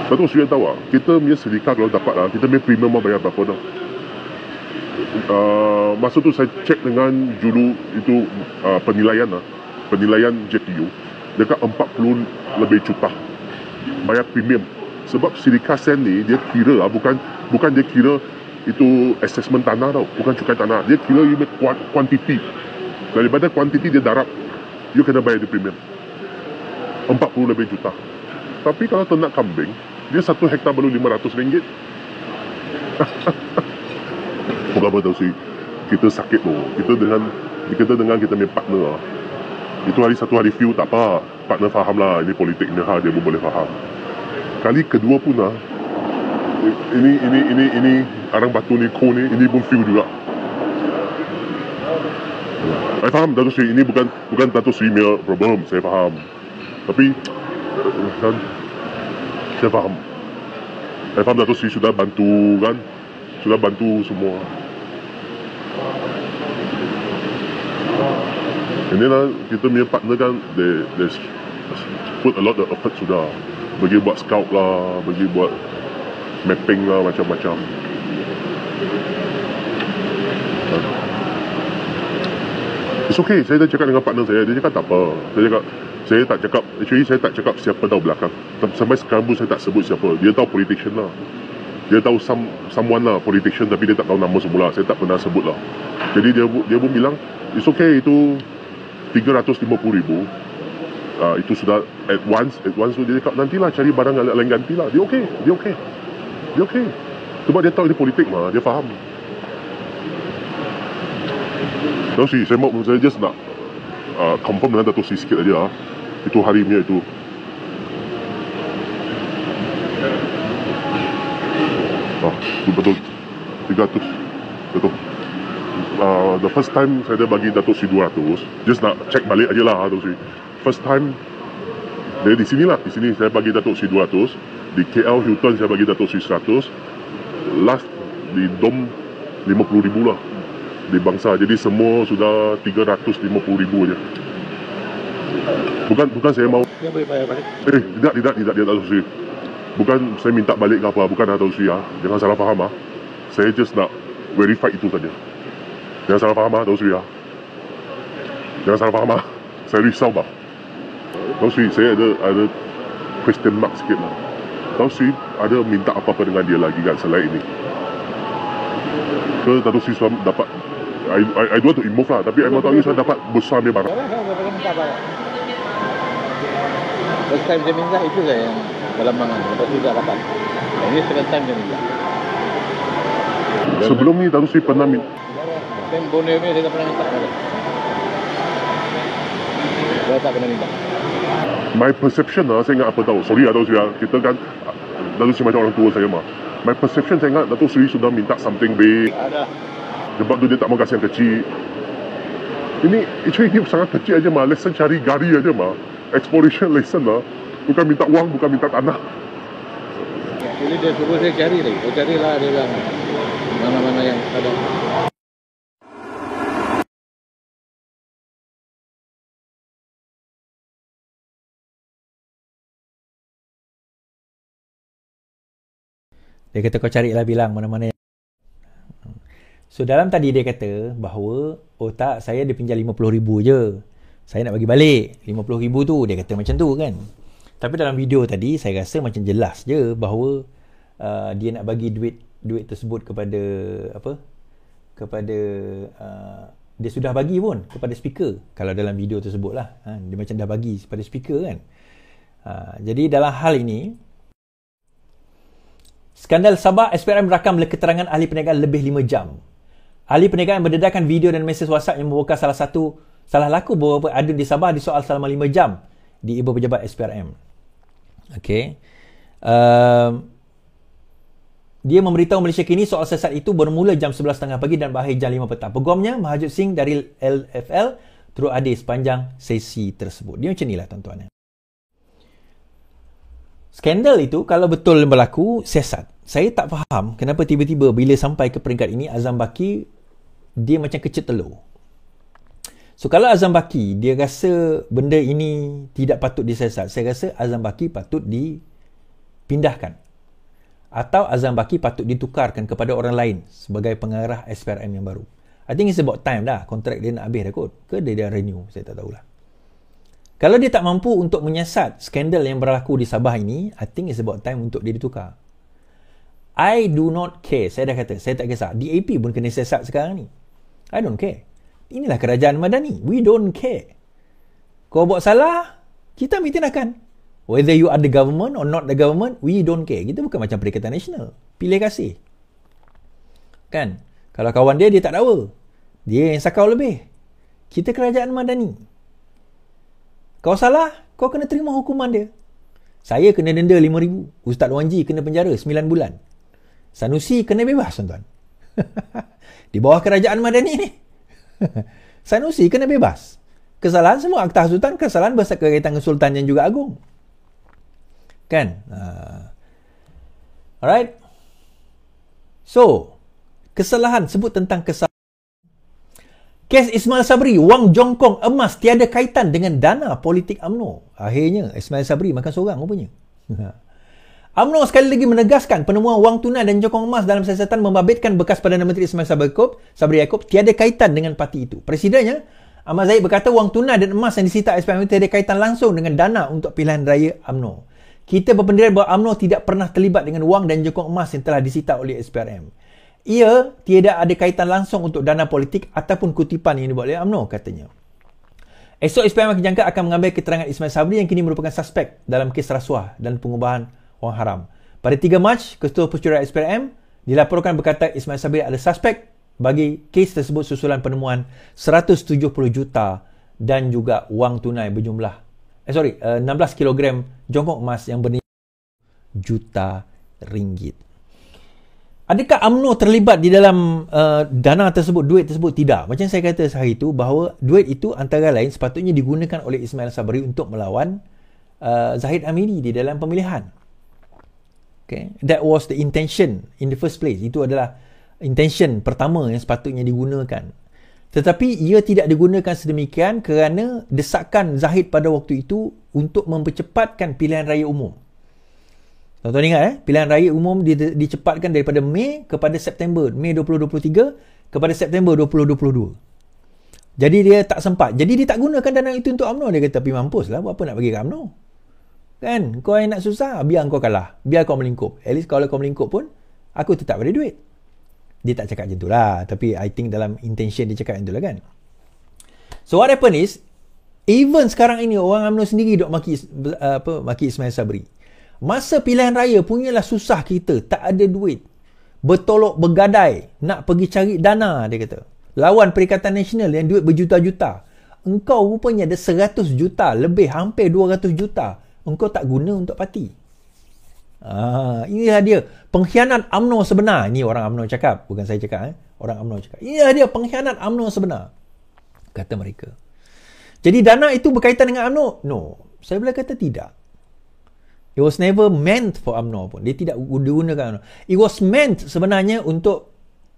Datuk Seri tahu kita punya Sidika kalau dapat kita punya premium bayar berapa dah. Masa tu saya cek dengan juru itu penilaian JPU dekat 40 lebih juta bayar premium. Sebab Sidika Sen ni dia kira bukan dia kira itu assessment tanah tau, bukan cukai tanah, dia kira you quantity. Daripada quantity dia darab, you kena bayar di premium 40 lebih juta. Tapi kalau ternak kambing, dia 1 hektar baru RM500. Bukan apa tahu sih, kita sakit tu. Kita dengan kita punya partner itu satu hari view tak apa, partner faham lah ini politik ni dia pun boleh faham. Kali kedua pun ini Arang Batu ni ini pun view juga. Saya faham Dato' Sri, ini bukan Dato' Sri punya problem, saya faham. Tapi saya faham. Saya faham Dato' Sri sudah bantu kan, sudah bantu semua. Ini lah kita punya partner kan, they put a lot of effort sudah. Bagi buat scout lah, bagi buat mapping lah, macam-macam. It's okay, saya dah cakap dengan partner saya, dia cakap tak apa. Actually saya tak cakap siapa tahu belakang. Sampai sekarang pun saya tak sebut siapa. Dia tahu politician lah. Dia tahu someone lah, politician, tapi dia tak tahu nama semula. Saya tak pernah sebut lah. Jadi dia pun bilang, it's okay, itu 350,000. Itu sudah advance tu dia cakap, nantilah cari barang lain gantilah. Dia okay. Sebab dia tahu dia politik mah, dia faham. Tahu sih, saya just nak confirm dengan Dato' Sri sikit aja lah. Itu hari punya itu. Itu betul 300. Betul. The first time saya dah bagi Dato' Sri 200. Just nak check balik aja lah Dato' Sri. First time dia di sini saya bagi Dato' Sri 200. Di KL Hilton saya bagi Dato' Sri 100. Last di Dom 50,000 lah. Di bangsa, jadi semua sudah 350,000 je. Bukan saya mau. Dia boleh bayar balik. Tidak Dato' Sri. Bukan saya minta balik ke apa, bukan Dato' Sri ah. Jangan salah faham ah. Saya just nak verify itu saja. Jangan salah faham ah Dato' Sri ah. Jangan salah faham ah. Saya risau bah. Dato' Sri, saya ada question mark sikit lah. Dato' Sri ada minta apa-apa dengan dia lagi kan selain ini? Ke Dato' Sri dapat, I don't want to involve lah, tapi I mau tahu saya dapat besar dia barang. Saya minta barang. First time saya minta itu saya yang dalam mangan. Lepas itu tak dapat. Ini second time saya minta. Sebelum ni Dato' Sri pernah minta. Borneo ni saya tak pernah minta. Saya tak pernah minta. My perception lah, saya ingat apa tahu. Sorry Dato' Sri, kita kan Dato' Sri macam orang tua saya mah. My perception saya ingat Dato' Sri sudah minta something big. Ada. Sebab tu dia tak mau kasih yang kecil. Ini actually dia sangat kecil aja mah. Lesson cari gari aja mah. Exploration lesson lah. Bukan minta uang, bukan minta tanah. Jadi dia suruh saya cari lagi. Saya carilah dia bilang mana-mana yang ada. Dia kata kau carilah bilang mana-mana. So dalam tadi dia kata bahawa tak, saya dia pinjam 50,000 je. Saya nak bagi balik 50,000 tu. Dia kata macam tu kan. Tapi dalam video tadi saya rasa macam jelas je bahawa dia nak bagi duit tersebut kepada dia sudah bagi pun kepada speaker. Kalau dalam video tersebut lah. Dia macam dah bagi kepada speaker kan. Jadi dalam hal ini, skandal Sabah, SPRM merakam keterangan ahli perniagaan lebih 5 jam. Ahli perniagaan mendedahkan video dan mesej WhatsApp yang membongkar salah laku beberapa adun di Sabah disoal selama 5 jam di ibu pejabat SPRM. Okey. Dia memberitahu Malaysia Kini soal sesat itu bermula jam 11.30 pagi dan berakhir jam 5 petang. Peguamnya, Mahajud Singh dari LFL, turut hadir sepanjang sesi tersebut. Dia macam inilah tuan-tuan. Skandal itu kalau betul berlaku siasat. Saya tak faham kenapa tiba-tiba bila sampai ke peringkat ini Azam Baki dia macam kecil telur. So kalau Azam Baki dia rasa benda ini tidak patut disiasat, saya rasa Azam Baki patut dipindahkan. Atau Azam Baki patut ditukarkan kepada orang lain sebagai pengarah SPRM yang baru. I think it's about time dah. Kontrak dia nak habis dah kot. Ke dia renew? Saya tak tahulah. Kalau dia tak mampu untuk menyiasat skandal yang berlaku di Sabah ini, I think it's about time untuk dia ditukar. I do not care. Saya dah kata, saya tak kisah. DAP pun kena siasat sekarang ni. I don't care. Inilah kerajaan madani. We don't care. Kau buat salah, kita ambil tindakan. Whether you are the government or not the government, we don't care. Kita bukan macam Perikatan Nasional. Pilih kasih. Kan? Kalau kawan dia tak dakwa. Dia yang sakau lebih. Kita kerajaan madani. Kau salah, kau kena terima hukuman dia. Saya kena denda 5,000. Ustaz Wan Ji kena penjara 9 bulan. Sanusi kena bebas, tuan-tuan. Di bawah kerajaan madani ni. Sanusi kena bebas. Kesalahan semua Akta Sultan, kesalahan berkaitan dengan Sultan yang juga agung. Kan? Alright. So, kesalahan, sebut tentang kesalahan. Kes Ismail Sabri, wang jongkong emas tiada kaitan dengan dana politik UMNO. Akhirnya Ismail Sabri makan seorang rupanya. UMNO sekali lagi menegaskan penemuan wang tunai dan jongkong emas dalam siasatan membabitkan bekas Perdana Menteri Ismail Sabri Yaakob tiada kaitan dengan parti itu. Presidennya Ahmad Zahid berkata wang tunai dan emas yang disita SPRM tiada kaitan langsung dengan dana untuk pilihan raya UMNO. Kita berpendirian bahawa UMNO tidak pernah terlibat dengan wang dan jongkong emas yang telah disita oleh SPRM. Ia tiada ada kaitan langsung untuk dana politik ataupun kutipan yang dibuat oleh UMNO, katanya. Esok SPRM akan jangka akan mengambil keterangan Ismail Sabri yang kini merupakan suspek dalam kes rasuah dan pengubahan wang haram. Pada 3 Mac, Ketua Pencurian SPRM dilaporkan berkata Ismail Sabri ada suspek bagi kes tersebut susulan penemuan 170 juta dan juga wang tunai berjumlah 16 kg jongkong emas yang bernilai juta ringgit. Adakah UMNO terlibat di dalam dana tersebut, duit tersebut? Tidak. Macam saya kata hari itu, bahawa duit itu antara lain sepatutnya digunakan oleh Ismail Sabri untuk melawan Zahid Amiri di dalam pemilihan. Okay. That was the intention in the first place. Itu adalah intention pertama yang sepatutnya digunakan. Tetapi ia tidak digunakan sedemikian kerana desakan Zahid pada waktu itu untuk mempercepatkan pilihan raya umum. Tuan-tuan ingat, pilihan raya umum dicepatkan daripada Mei kepada September. Mei 2023 kepada September 2022. Jadi dia tak sempat. Jadi dia tak gunakan dana itu untuk UMNO. Dia kata, tapi mampuslah, buat apa nak bagi ke UMNO? Kan? Kau yang nak susah, biar kau kalah. Biar kau melingkup. At least kalau kau melingkup pun, aku tetap ada duit. Dia tak cakap macam tu lah. Tapi I think dalam intention dia cakap macam tu lah kan. So what happened is, even sekarang ini orang UMNO sendiri duk maki Ismail Sabri. Masa pilihan raya punyalah susah kita, tak ada duit. Bertolak bergadai, nak pergi cari dana, dia kata. Lawan Perikatan Nasional yang duit berjuta-juta. Engkau rupanya ada 100 juta, lebih hampir 200 juta. Engkau tak guna untuk parti. Inilah dia pengkhianat UMNO sebenar. Ini orang UMNO cakap, bukan saya cakap. Orang UMNO cakap. Inilah dia pengkhianat UMNO sebenar, kata mereka. Jadi dana itu berkaitan dengan UMNO? No. Saya boleh kata tidak. It was never meant for UMNO pun. Dia tidak digunakan UMNO. It was meant sebenarnya untuk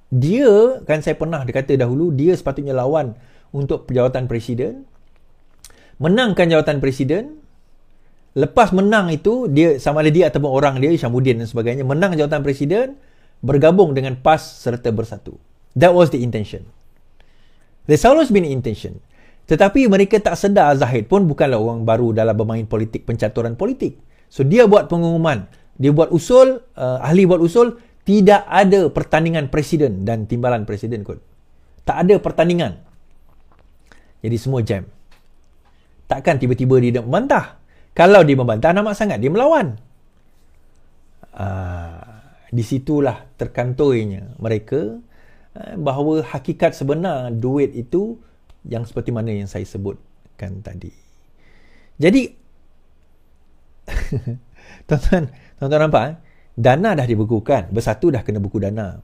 dia, kan saya pernah kata dahulu, dia sepatutnya lawan untuk jawatan presiden. Menangkan jawatan presiden. Lepas menang itu, dia sama ada dia ataupun orang dia, Syamuddin dan sebagainya, menang jawatan presiden, bergabung dengan PAS serta bersatu. That was the intention. There's always been intention. Tetapi mereka tak sedar Zahid pun bukanlah orang baru dalam bermain politik, pencaturan politik. So dia buat pengumuman, dia buat usul, ahli buat usul, tidak ada pertandingan presiden dan timbalan presiden kot. Tak ada pertandingan. Jadi semua jam. Takkan tiba-tiba dia nak membantah. Kalau dia membantah, nampak sangat dia melawan. Di situlah terkantornya mereka bahawa hakikat sebenar duit itu yang seperti mana yang saya sebutkan tadi. Jadi Tuan-tuan nampak, dana dah dibekukan, bersatu dah kena buku dana.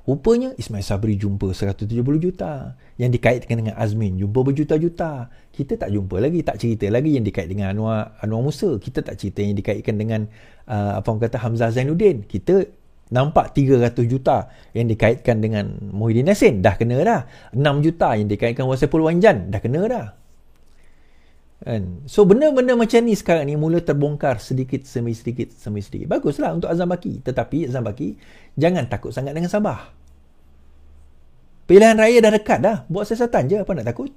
Rupanya Ismail Sabri jumpa 170 juta yang dikaitkan dengan Azmin, jumpa berjuta-juta. Kita tak jumpa lagi, tak cerita lagi yang dikait dengan Anwar Musa. Kita tak cerita yang dikaitkan dengan Hamzah Zainuddin. Kita nampak 300 juta yang dikaitkan dengan Muhyiddin Yassin, dah kena dah. 6 juta yang dikaitkan Wasiful Wanjan, dah kena dah. So benda-benda macam ni sekarang ni mula terbongkar sedikit demi sedikit. Baguslah untuk Azam Baki, tetapi Azam Baki jangan takut sangat dengan Sabah. Pilihan raya dah dekat dah, buat siasatan je, apa nak takut.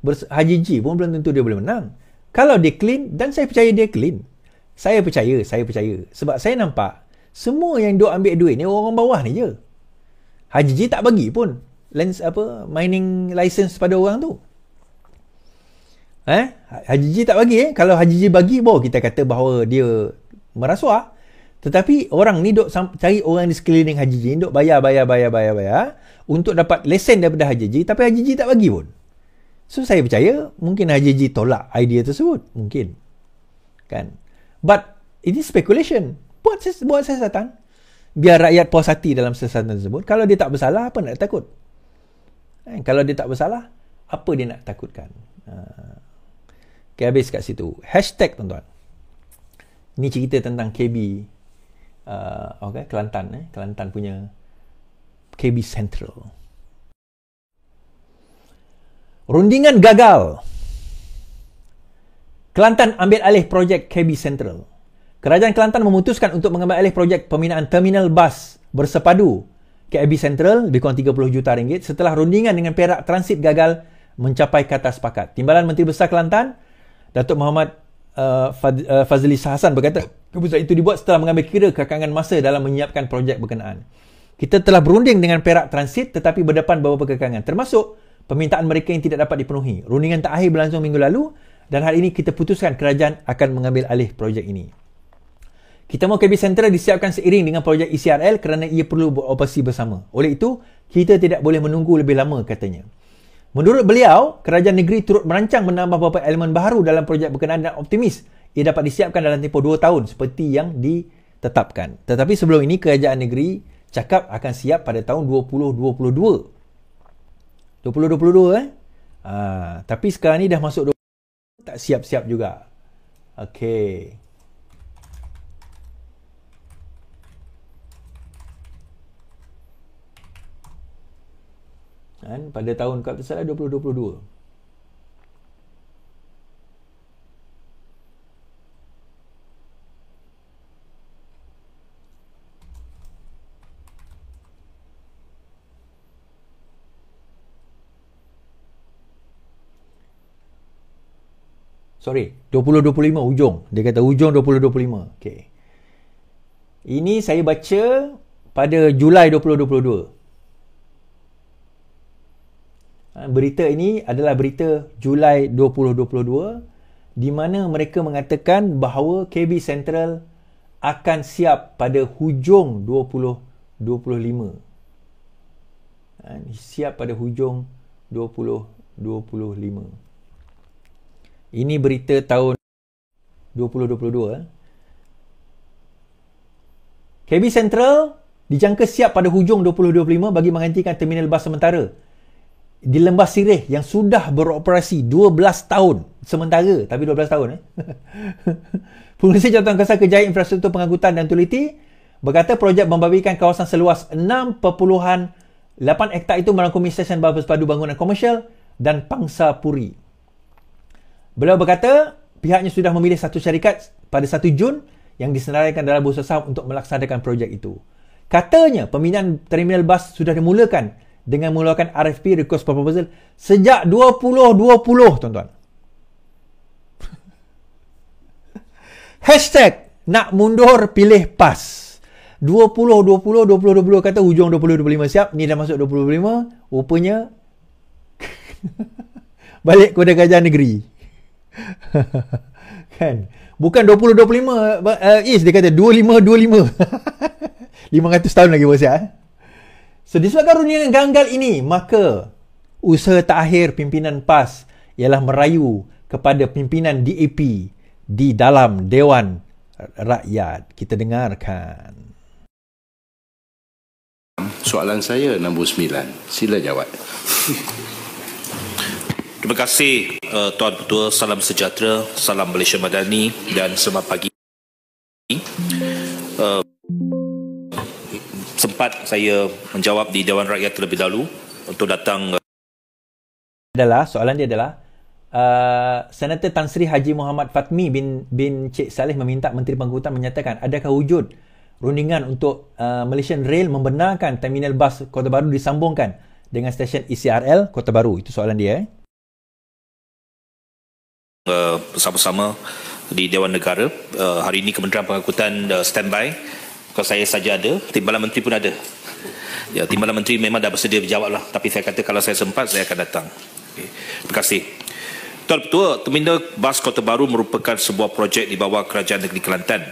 Haji G pun belum tentu dia boleh menang. Kalau dia clean, dan saya percaya dia clean. Saya percaya sebab saya nampak semua yang duk ambil duit ni orang bawah ni je. Haji G tak bagi pun mining license pada orang tu. Haji G tak bagi. Kalau Haji G bagi, baru kita kata bahawa dia merasuah. Tetapi orang ni duk cari orang di sekeliling Haji G, duk bayar untuk dapat lesen daripada Haji G, tapi Haji G tak bagi pun. So saya percaya mungkin Haji G tolak idea tersebut, mungkin. Kan? But ini speculation. Buat siasatan. Biar rakyat puas hati dalam siasatan tersebut. Kalau dia tak bersalah, apa nak takut? Kalau dia tak bersalah, apa dia nak takutkan? Okay, habis kat situ. Hashtag, tuan-tuan. Ni cerita tentang KB Kelantan. Kelantan punya KB Central. Rundingan gagal. Kelantan ambil alih projek KB Central. Kerajaan Kelantan memutuskan untuk mengambil alih projek pembinaan terminal bas bersepadu KB Central lebih kurang 30 juta ringgit setelah rundingan dengan Perak Transit gagal mencapai kata sepakat. Timbalan Menteri Besar Kelantan, Datuk Muhammad Fazli Hasan berkata, keputusan itu dibuat setelah mengambil kira kekangan masa dalam menyiapkan projek berkenaan. Kita telah berunding dengan Perak Transit tetapi berdepan beberapa kekangan, termasuk permintaan mereka yang tidak dapat dipenuhi. Rundingan terakhir berlangsung minggu lalu dan hari ini kita putuskan kerajaan akan mengambil alih projek ini. Kita mahu KB Central disiapkan seiring dengan projek ECRL kerana ia perlu beroperasi bersama. Oleh itu, kita tidak boleh menunggu lebih lama, katanya. Menurut beliau, kerajaan negeri turut merancang menambah beberapa elemen baru dalam projek berkenaan dan optimis ia dapat disiapkan dalam tempoh 2 tahun seperti yang ditetapkan. Tetapi sebelum ini, kerajaan negeri cakap akan siap pada tahun 2022. 2022 tapi sekarang ni dah masuk 2022, tak siap-siap juga. Okey. Pada tahun kalau tak salah 2022. Sorry, 2025 ujung. Dia kata ujung 2025. Okey. Ini saya baca pada Julai 2022. Berita ini adalah berita Julai 2022 di mana mereka mengatakan bahawa KB Central akan siap pada hujung 2025. Siap pada hujung 2025. Ini berita tahun 2022. KB Central dijangka siap pada hujung 2025 bagi menghentikan terminal bas sementara di Lembah Sirih yang sudah beroperasi 12 tahun. Sementara, tapi 12 tahun. Pengurusi Jawatankuasa Kejayaan Infrastruktur Pengangkutan dan Utiliti berkata projek membabikan kawasan seluas 6.8 hektar itu merangkumi stesen bas bersepadu bangunan komersial dan pangsa puri. Beliau berkata pihaknya sudah memilih satu syarikat pada 1 Jun yang disenaraikan dalam bursa saham untuk melaksanakan projek itu. Katanya pembinaan terminal bas sudah dimulakan dengan mengeluarkan RFP, request for proposal, sejak 2020, tuan-tuan. Hashtag nak mundur pilih PAS. 2020 kata hujung 2025 siap. Ni dah masuk 2025. Rupanya balik kepada kerajaan negeri. Kan? Bukan 2025 dia kata 25. 500 tahun lagi bersiap. So, disebabkan rundingan gagal ini, maka usaha terakhir pimpinan PAS ialah merayu kepada pimpinan DAP di dalam Dewan Rakyat. Kita dengarkan. Soalan saya nombor 9. Sila jawab. Terima kasih Tuan Ketua. Salam sejahtera, salam Malaysia Madani dan selamat pagi. Sempat saya menjawab di Dewan Rakyat terlebih dahulu untuk datang. Soalan dia adalah Senator Tan Sri Haji Muhammad Fatmi bin Cik Saleh meminta Menteri Pengangkutan menyatakan adakah wujud rundingan untuk Malaysian Rail membenarkan terminal bas Kota Baru disambungkan dengan stesen ECRL Kota Baru. Itu soalan dia. Bersama-sama di Dewan Negara. Hari ini Kementerian Pengangkutan standby. Kalau saya saja ada, Timbalan Menteri pun ada. Ya, Timbalan Menteri memang dah bersedia berjawab lah. Tapi saya kata kalau saya sempat, saya akan datang. Okay. Terima kasih. Tuan Ketua, terminal bas Kota Baru merupakan sebuah projek di bawah Kerajaan Negeri Kelantan.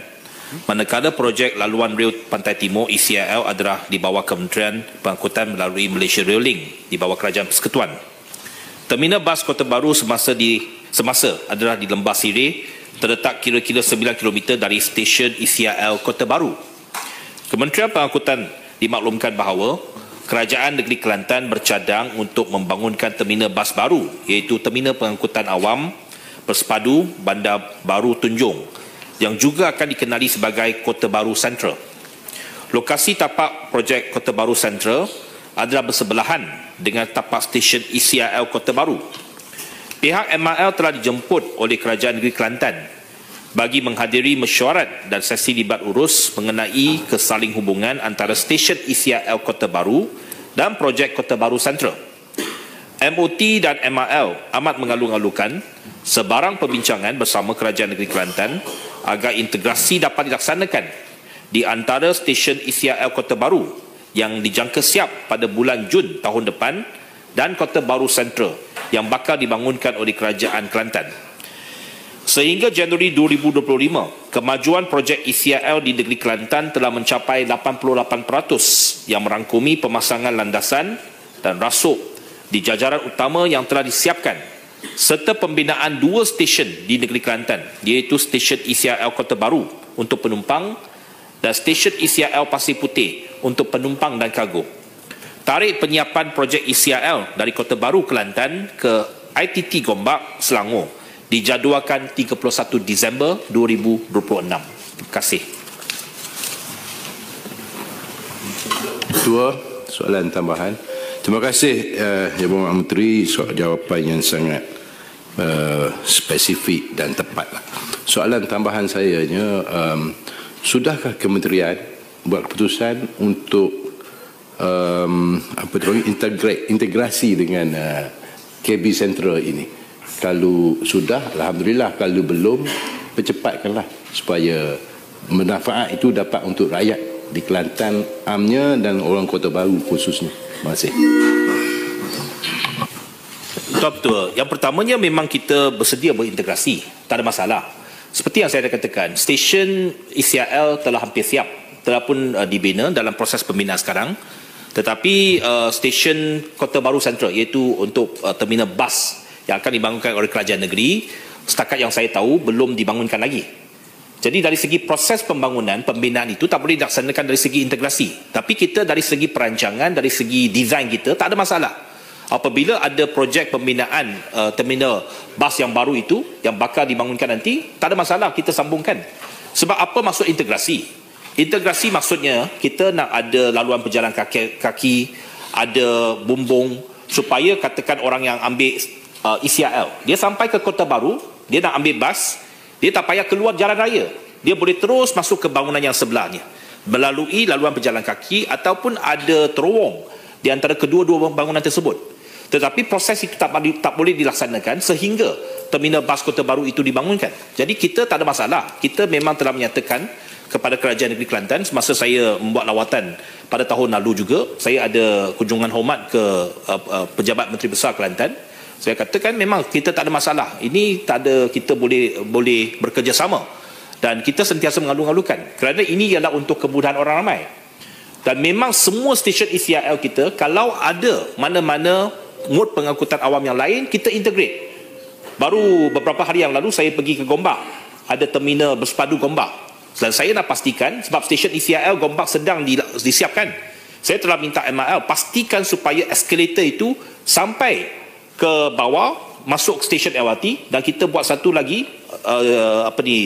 Manakala projek laluan rel Pantai Timur ECRL adalah di bawah Kementerian Pengangkutan melalui Malaysia Rail Link di bawah Kerajaan Persekutuan. Terminal bas Kota Baru semasa adalah di Lembah Sirih, terletak kira-kira 9 km dari stesen ECRL Kota Baru. Kementerian Pengangkutan dimaklumkan bahawa Kerajaan Negeri Kelantan bercadang untuk membangunkan terminal bas baru, iaitu terminal pengangkutan awam bersepadu Bandar Baru Tunjung, yang juga akan dikenali sebagai Kota Baru Central. Lokasi tapak projek Kota Baru Central adalah bersebelahan dengan tapak stesen ECRL Kota Baru. Pihak MRL telah dijemput oleh Kerajaan Negeri Kelantan bagi menghadiri mesyuarat dan sesi libat urus mengenai kesaling hubungan antara stesen ECRL Kota Baru dan projek Kota Baru Central. MOT dan MRL amat mengalung-alungkan sebarang perbincangan bersama Kerajaan Negeri Kelantan agar integrasi dapat dilaksanakan di antara stesen ECRL Kota Baru yang dijangka siap pada bulan Jun tahun depan dan Kota Baru Central yang bakal dibangunkan oleh Kerajaan Kelantan. Sehingga Januari 2025, kemajuan projek ECRL di negeri Kelantan telah mencapai 88% yang merangkumi pemasangan landasan dan rasuk di jajaran utama yang telah disiapkan serta pembinaan 2 stesen di negeri Kelantan, iaitu stesen ECRL Kota Baru untuk penumpang dan stesen ECRL Pasir Putih untuk penumpang dan kargo. Tarikh penyiapan projek ECRL dari Kota Baru Kelantan ke ITT Gombak, Selangor dijadualkan 31 Disember 2026. Terima kasih. Ketua, soalan tambahan. Terima kasih Yang Berhormat Menteri, soal jawapan yang sangat spesifik dan tepat. Soalan tambahan saya, sudahkah kementerian buat keputusan untuk integrasi dengan KB Central ini? Kalau sudah, alhamdulillah. Kalau belum, percepatkanlah supaya manfaat itu dapat untuk rakyat di Kelantan amnya dan orang Kota Baru khususnya. Terima kasih. Betul. Yang pertamanya memang kita bersedia berintegrasi, tak ada masalah. Seperti yang saya dah katakan, stesen ECRL telah hampir siap, telah pun dibina dalam proses pembinaan sekarang. Tetapi stesen Kota Baru Central, iaitu untuk terminal bas yang akan dibangunkan oleh kerajaan negeri, setakat yang saya tahu belum dibangunkan lagi. Jadi dari segi proses pembangunan, pembinaan itu tak boleh dilaksanakan dari segi integrasi. Tapi kita dari segi perancangan, dari segi desain kita, tak ada masalah. Apabila ada projek pembinaan terminal bas yang baru itu, yang bakal dibangunkan nanti, tak ada masalah, kita sambungkan. Sebab apa maksud integrasi? Integrasi maksudnya kita nak ada laluan pejalan kaki, ada bumbung, supaya katakan orang yang ambil ECRL, dia sampai ke Kota Baru, dia nak ambil bas, dia tak payah keluar jalan raya, dia boleh terus masuk ke bangunan yang sebelahnya melalui laluan pejalan kaki ataupun ada terowong di antara kedua-dua bangunan tersebut. Tetapi proses itu tak boleh dilaksanakan sehingga terminal bas Kota Baru itu dibangunkan. Jadi kita tak ada masalah. Kita memang telah menyatakan kepada Kerajaan Negeri Kelantan semasa saya membuat lawatan pada tahun lalu juga, saya ada kunjungan hormat ke Pejabat Menteri Besar Kelantan. Saya katakan memang kita tak ada masalah. Ini tak ada, kita boleh bekerjasama dan kita sentiasa mengalung-alungkan kerana ini ialah untuk kemudahan orang ramai. Dan memang semua stesen ECRL kita, kalau ada mana-mana mod pengangkutan awam yang lain, kita integrate. Baru beberapa hari yang lalu saya pergi ke Gombak, ada terminal bersepadu Gombak, dan saya nak pastikan sebab stesen ECRL Gombak sedang disiapkan. Saya telah minta MRL pastikan supaya eskalator itu sampai ke bawah, masuk stesen LRT, dan kita buat satu lagi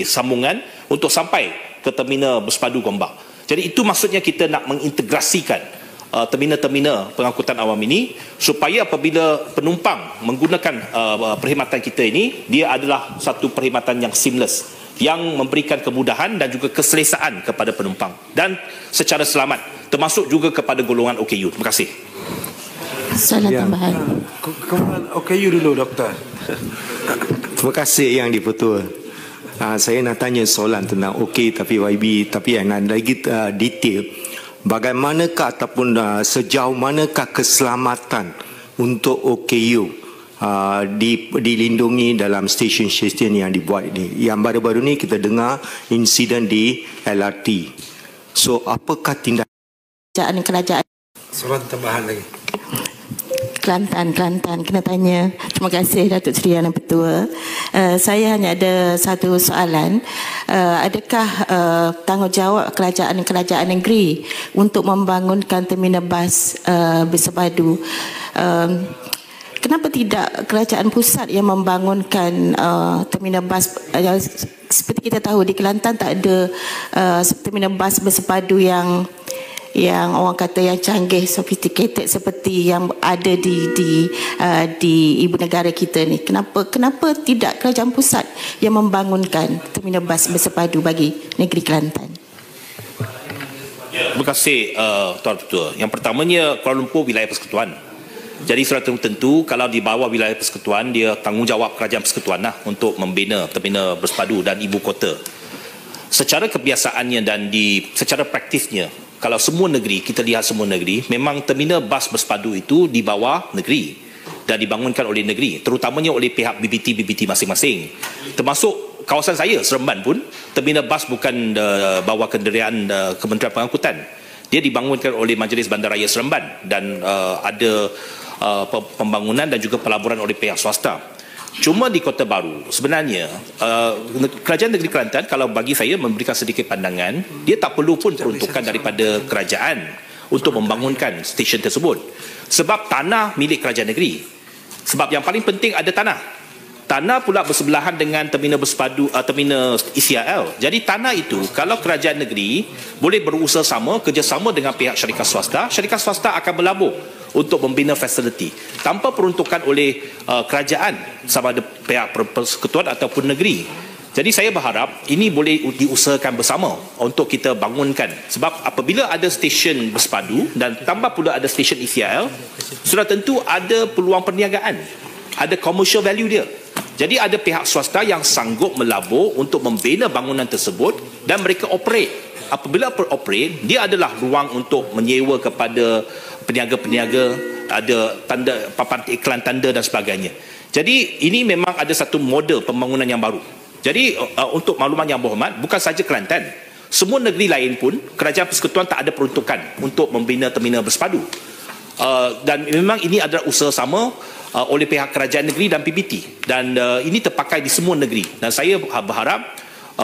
sambungan untuk sampai ke terminal bersepadu Gombak. Jadi itu maksudnya kita nak mengintegrasikan terminal-terminal pengangkutan awam ini supaya apabila penumpang menggunakan perkhidmatan kita ini, dia adalah satu perkhidmatan yang seamless, yang memberikan kemudahan dan juga keselesaan kepada penumpang dan secara selamat, termasuk juga kepada golongan OKU. Terima kasih. Soalan tambahan. OKU dulu, Doktor. Terima kasih Yang di-Pertua. Saya nak tanya soalan tentang OK tapi YB, tapi yang lagi detail. Bagaimanakah ataupun sejauh manakah keselamatan untuk OKU dilindungi dalam stesen-stesen yang dibuat ini? Yang baru-baru ni kita dengar insiden di LRT. So apakah tindakan Kerajaan soalan tambahan lagi? Kelantan kena tanya. Terima kasih Datuk Seri Yang Pertua. Saya hanya ada satu soalan. Adakah tanggungjawab kerajaan negeri untuk membangunkan terminal bas bersepadu? Kenapa tidak kerajaan pusat yang membangunkan terminal bas? Seperti kita tahu di Kelantan tak ada terminal bas bersepadu yang orang kata yang canggih, sophisticated seperti yang ada di ibu negara kita ni. Kenapa tidak kerajaan pusat yang membangunkan terminal bas bersepadu bagi negeri Kelantan? Terima kasih Tuan Ketua. Yang pertamanya, Kuala Lumpur wilayah persekutuan. Jadi sudah tentu kalau di bawah wilayah persekutuan, dia tanggungjawab kerajaan persekutuan lah untuk membina terminal bersepadu dan ibu kota. Secara kebiasaannya dan secara praktisnya, kalau semua negeri, kita lihat semua negeri, memang terminal bas bersepadu itu di bawah negeri dan dibangunkan oleh negeri, terutamanya oleh pihak BBT masing-masing. Termasuk kawasan saya, Seremban pun, terminal bas bukan bawah kenderian Kementerian Pengangkutan. Dia dibangunkan oleh Majlis Bandaraya Seremban dan ada pembangunan dan juga pelaburan oleh pihak swasta. Cuma di Kota Baru, sebenarnya kerajaan negeri Kelantan, kalau bagi saya memberikan sedikit pandangan, dia tak perlu pun peruntukan daripada kerajaan untuk membangunkan stesen tersebut. Sebab tanah milik kerajaan negeri. Sebab yang paling penting ada tanah. Tanah pula bersebelahan dengan terminal bersepadu, terminal ECRL. Jadi tanah itu, kalau kerajaan negeri boleh berusaha sama, kerjasama dengan pihak syarikat swasta akan melabur untuk membina fasiliti tanpa peruntukan oleh kerajaan sama ada pihak persekutuan ataupun negeri. Jadi saya berharap ini boleh diusahakan bersama untuk kita bangunkan. Sebab apabila ada stesen bersepadu dan tambah pula ada stesen ECRL, sudah tentu ada peluang perniagaan, ada commercial value dia. Jadi ada pihak swasta yang sanggup melabur untuk membina bangunan tersebut dan mereka operate. Apabila operate, dia adalah ruang untuk menyewa kepada peniaga-peniaga, ada tanda papan iklan tanda dan sebagainya. Jadi ini memang ada satu model pembangunan yang baru. Jadi untuk makluman yang berhormat, bukan saja Kelantan, semua negeri lain pun kerajaan persekutuan tak ada peruntukan untuk membina terminal bersepadu. Dan memang ini adalah usaha sama oleh pihak kerajaan negeri dan PBT, dan ini terpakai di semua negeri, dan saya berharap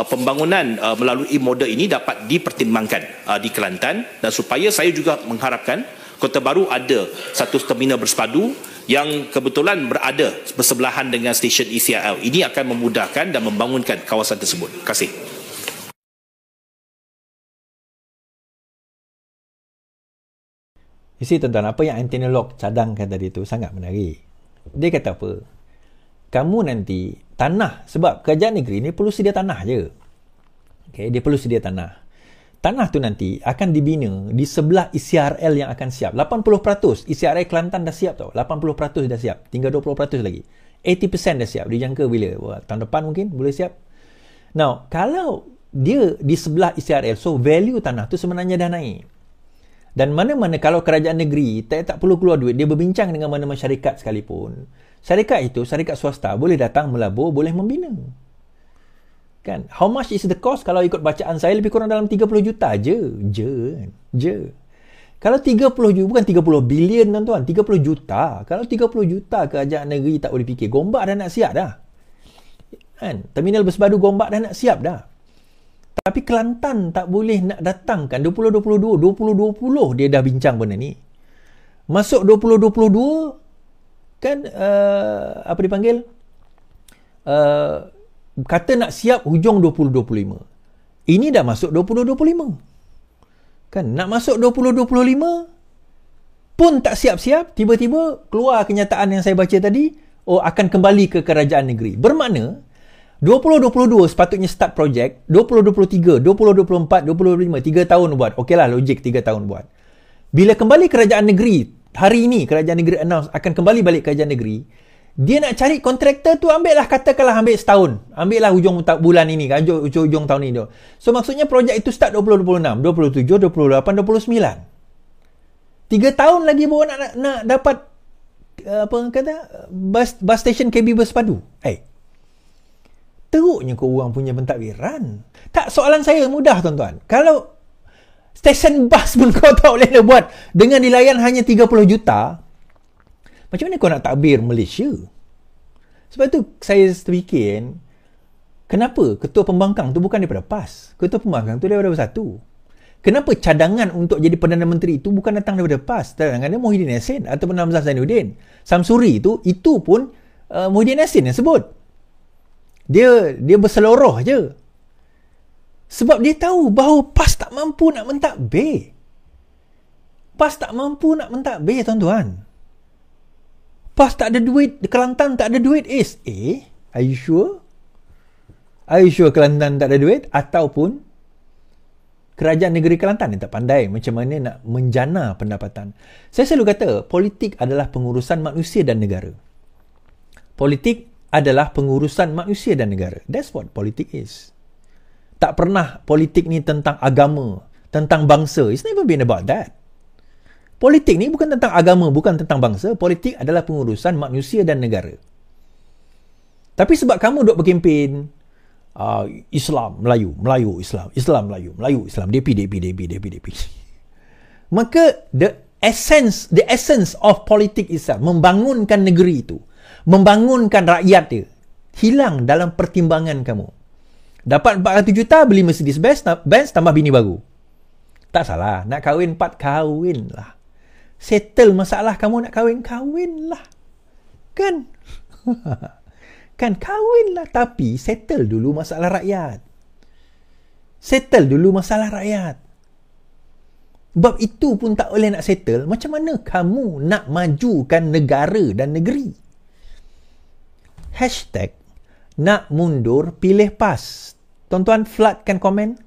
pembangunan melalui model ini dapat dipertimbangkan di Kelantan, dan supaya saya juga mengharapkan Kota Baru ada satu terminal bersepadu yang kebetulan berada bersebelahan dengan stesen ECRL. Ini akan memudahkan dan membangunkan kawasan tersebut. Terima kasih. Isi tuan-tuan, apa yang Anthony Locke cadangkan tadi tu sangat menarik. Dia kata apa? Kamu nanti tanah, sebab kerajaan negeri ni perlu sedia tanah je. Okay, dia perlu sedia tanah. Tanah tu nanti akan dibina di sebelah ECRL yang akan siap. 80% ECRL Kelantan dah siap tau. 80% dah siap. Tinggal 20% lagi. 80% dah siap. Dijangka bila? Wah, tahun depan mungkin boleh siap. Now, kalau dia di sebelah ECRL, so value tanah tu sebenarnya dah naik. Dan mana-mana kalau kerajaan negeri tak perlu keluar duit, dia berbincang dengan mana-mana syarikat sekalipun. Syarikat itu, syarikat swasta boleh datang melabur, boleh membina. Kan? How much is the cost? Kalau ikut bacaan saya lebih kurang dalam 30 juta je. Kalau 30 juta, bukan 30 bilion tuan-tuan, 30 juta. Kalau 30 juta kerajaan negeri tak boleh fikir, Gombak dah nak siap dah. Kan? Terminal bersepadu Gombak dah nak siap dah. Tapi Kelantan tak boleh nak datangkan 2022, 2020 dia dah bincang benda ni. Masuk 2022 kan apa dipanggil? Kata nak siap hujung 2025. Ini dah masuk 2025. Kan nak masuk 2025 pun tak siap-siap, tiba-tiba keluar kenyataan yang saya baca tadi, akan kembali ke kerajaan negeri. Bermakna 2022 sepatutnya start projek, 2023, 2024, 2025, 3 tahun buat. Okeylah, logik 3 tahun buat. Bila kembali kerajaan negeri, hari ini kerajaan negeri announce akan kembali balik kerajaan negeri, dia nak cari kontraktor tu, katakanlah ambil setahun. Ambillah hujung bulan ini, hujung tahun ini. So maksudnya projek itu start 2026, 27, 28, 29. 3 tahun lagi baru nak dapat bus station KB bersepadu. Teruknya kau orang punya pentadbiran. Tak, soalan saya mudah tuan-tuan. Kalau stesen bas pun kau tak boleh nak buat dengan dilayan hanya 30 juta, Macam mana kau nak takbir Malaysia? Sebab tu saya terfikir, kenapa ketua pembangkang tu bukan daripada PAS? Ketua pembangkang tu daripada Bersatu. Kenapa cadangan untuk jadi Perdana Menteri itu bukan datang daripada PAS? Cadangannya Muhyiddin Yassin ataupun Hamzah Zainuddin. Samsuri itu pun Muhyiddin Yassin yang sebut. Dia berseloroh je. Sebab dia tahu bahawa PAS tak mampu nak mentadbir. PAS tak mampu nak mentadbir, tuan-tuan. PAS tak ada duit, Kelantan tak ada duit. Are you sure? Are you sure Kelantan tak ada duit? Ataupun kerajaan negeri Kelantan yang tak pandai macam mana nak menjana pendapatan. Saya selalu kata, politik adalah pengurusan manusia dan negara. Politik adalah pengurusan manusia dan negara. That's what politik is. Tak pernah politik ni tentang agama, tentang bangsa. It's never been about that. Politik ni bukan tentang agama, bukan tentang bangsa. Politik adalah pengurusan manusia dan negara. Tapi sebab kamu duk berkempen, Islam, Melayu, Islam, Melayu, Islam, DP. Maka the essence of politik Islam, membangunkan negeri itu, membangunkan rakyat dia, hilang dalam pertimbangan kamu. Dapat 400 juta, beli Mercedes Benz, tambah bini baru. Tak salah, nak kahwin 4, kahwin lah. Settle masalah kamu nak kahwin lah. Kan? Kan kahwin lah, tapi settle dulu masalah rakyat. Settle dulu masalah rakyat. Sebab itu pun tak boleh nak settle, macam mana kamu nak majukan negara dan negeri? Hashtag nak mundur pilih PAS. Tuan-tuan floodkan komen.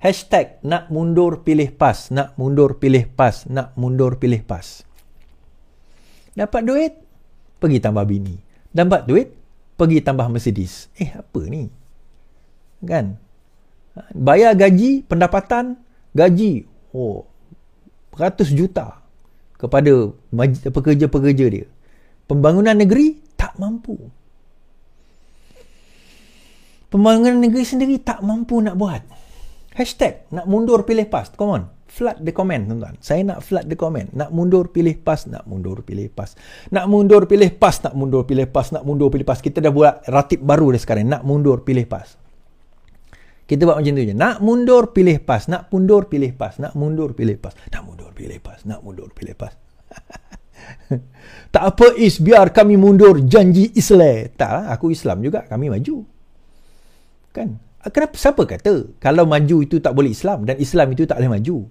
Hashtag nak mundur pilih PAS, nak mundur pilih PAS, nak mundur pilih PAS. Dapat duit, pergi tambah bini. Dapat duit, pergi tambah Mercedes. Apa ni? Kan? Bayar gaji, pendapatan, gaji. 100 juta kepada pekerja-pekerja dia. Pembangunan negeri tak mampu. Pembangunan negeri sendiri tak mampu nak buat. Hashtag nak mundur pilih PAS. Come on, flood the comment, tuan-tuan. Saya nak flood the comment. Nak mundur pilih PAS, nak mundur pilih PAS. Nak mundur pilih PAS, nak mundur pilih PAS, nak mundur pilih PAS. Kita dah buat ratib baru dah sekarang. Nak mundur pilih PAS. Kita buat macam tu je. Nak mundur pilih PAS, nak mundur pilih PAS, nak mundur pilih PAS, nak mundur pilih PAS, nak mundur pilih PAS. Tak apa Is, biar kami mundur janji Islam. Tak lah, aku Islam juga, kami maju. Kan? Kenapa? Siapa kata kalau maju itu tak boleh Islam dan Islam itu tak boleh maju?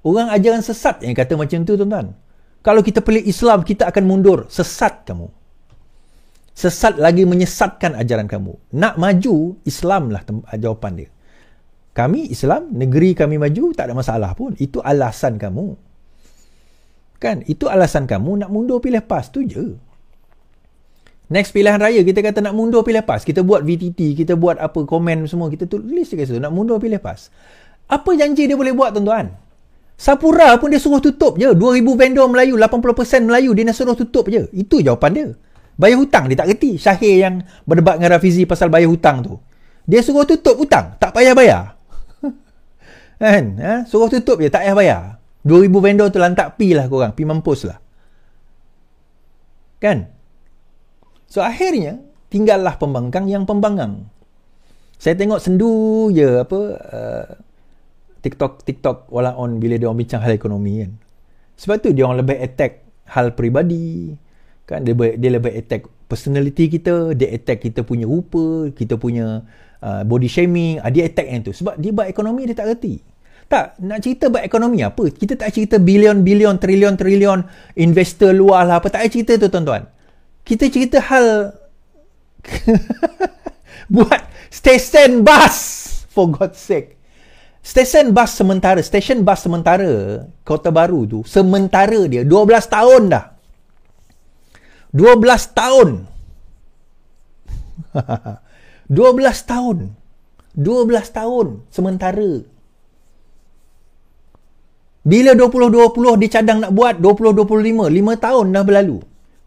Orang ajaran sesat yang kata macam tu, tuan-tuan. Kalau kita pilih Islam, kita akan mundur. Sesat kamu. Sesat lagi menyesatkan ajaran kamu. Nak maju, Islam lah jawapan dia. Kami Islam, negeri kami maju, tak ada masalah pun. Itu alasan kamu. Kan? Itu alasan kamu nak mundur pilih PAS. Tu je. Next pilihan raya, kita kata nak mundur pilih PAS. Kita buat VTT, kita buat apa, komen semua. Kita tulis je kat situ, nak mundur pilih PAS. Apa janji dia boleh buat, tuan-tuan? Sapura pun dia suruh tutup je. 2,000 vendor Melayu, 80% Melayu, dia nak suruh tutup je. Itu jawapan dia. Bayar hutang, dia tak kerti. Syahir yang berdebat dengan Rafizi pasal bayar hutang tu. Dia suruh tutup hutang, tak payah bayar. Kan? Suruh tutup je, tak payah bayar. 2,000 vendor tu lantak pi lah korang, pi mampus lah. Kan? So akhirnya tinggallah pembangkang yang pembanggang. Saya tengok sendu je TikTok wala on bila dia orang bincang hal ekonomi kan. Sebab tu dia orang lebih attack hal peribadi. Kan dia lebih attack personality kita, dia attack kita punya rupa, kita punya body shaming, dia attack yang tu. Sebab dia buat ekonomi dia tak reti. Tak, nak cerita buat ekonomi apa? Kita tak cerita bilion, trilion investor luar lah apa, tak ada cerita tu, tuan-tuan. Kita cerita hal buat stesen bas, for God's sake. Stesen bas sementara Kota Baru tu, sementara dia 12 tahun dah. 12 tahun. 12 tahun sementara. Bila 2020 dia cadang nak buat 2025, 5 tahun dah berlalu.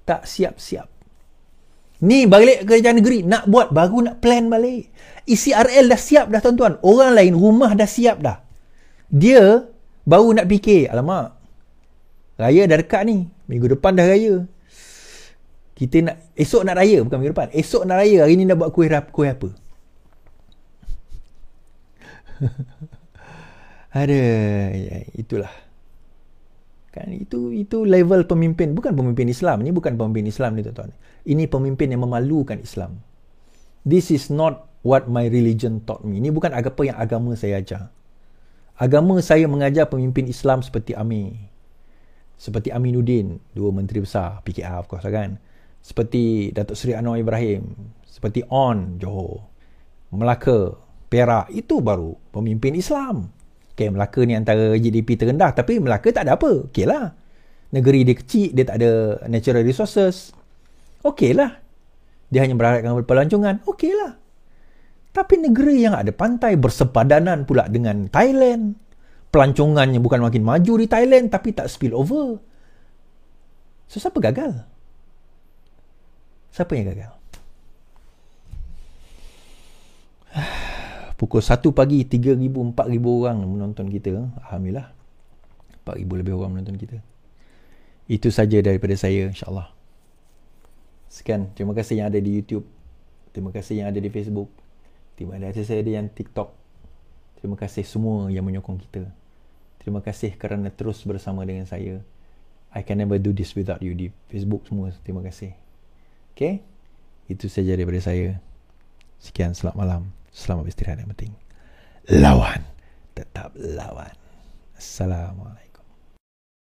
Tak siap-siap. Ni balik kerajaan negeri nak buat, baru nak plan balik. ECRL dah siap dah, tuan-tuan. Orang lain rumah dah siap dah. Dia baru nak fikir, alamak, raya dah dekat ni, minggu depan dah raya. Kita nak, esok nak raya, bukan minggu depan. Esok nak raya, hari ni nak buat kuih apa? Ada, ya, itulah. Kan itu level pemimpin, bukan pemimpin Islam. Ini bukan pemimpin Islam ni tuan-tuan. Ini pemimpin yang memalukan Islam. This is not what my religion taught me. Ini bukan apa yang agama saya ajar. Agama saya mengajar pemimpin Islam seperti Amir. Seperti Aminuddin, dua menteri besar, PKR of course kan. Seperti Datuk Seri Anwar Ibrahim, seperti On Johor, Melaka, Perak, itu baru pemimpin Islam. Okay, Melaka ni antara GDP terendah, tapi Melaka tak ada apa. Okey lah. Negeri dia kecil, dia tak ada natural resources. Okey lah. Dia hanya berharapkan pelancongan. Okey lah. Tapi negeri yang ada pantai bersepadanan pula dengan Thailand. Pelancongannya bukan makin maju di Thailand, tapi tak spill over. So, siapa gagal? Siapa yang gagal? Pukul 1 pagi 3,000, 4,000 orang menonton kita. Alhamdulillah. 4,000 lebih orang menonton kita. Itu saja daripada saya, insyaAllah. Sekian. Terima kasih yang ada di YouTube. Terima kasih yang ada di Facebook. Terima kasih saya ada yang TikTok. Terima kasih semua yang menyokong kita. Terima kasih kerana terus bersama dengan saya. I can never do this without you di Facebook semua. Terima kasih. Okay? Itu saja daripada saya. Sekian, selamat malam. Selamat beristirahat yang penting. Lawan. Tetap lawan. Assalamualaikum.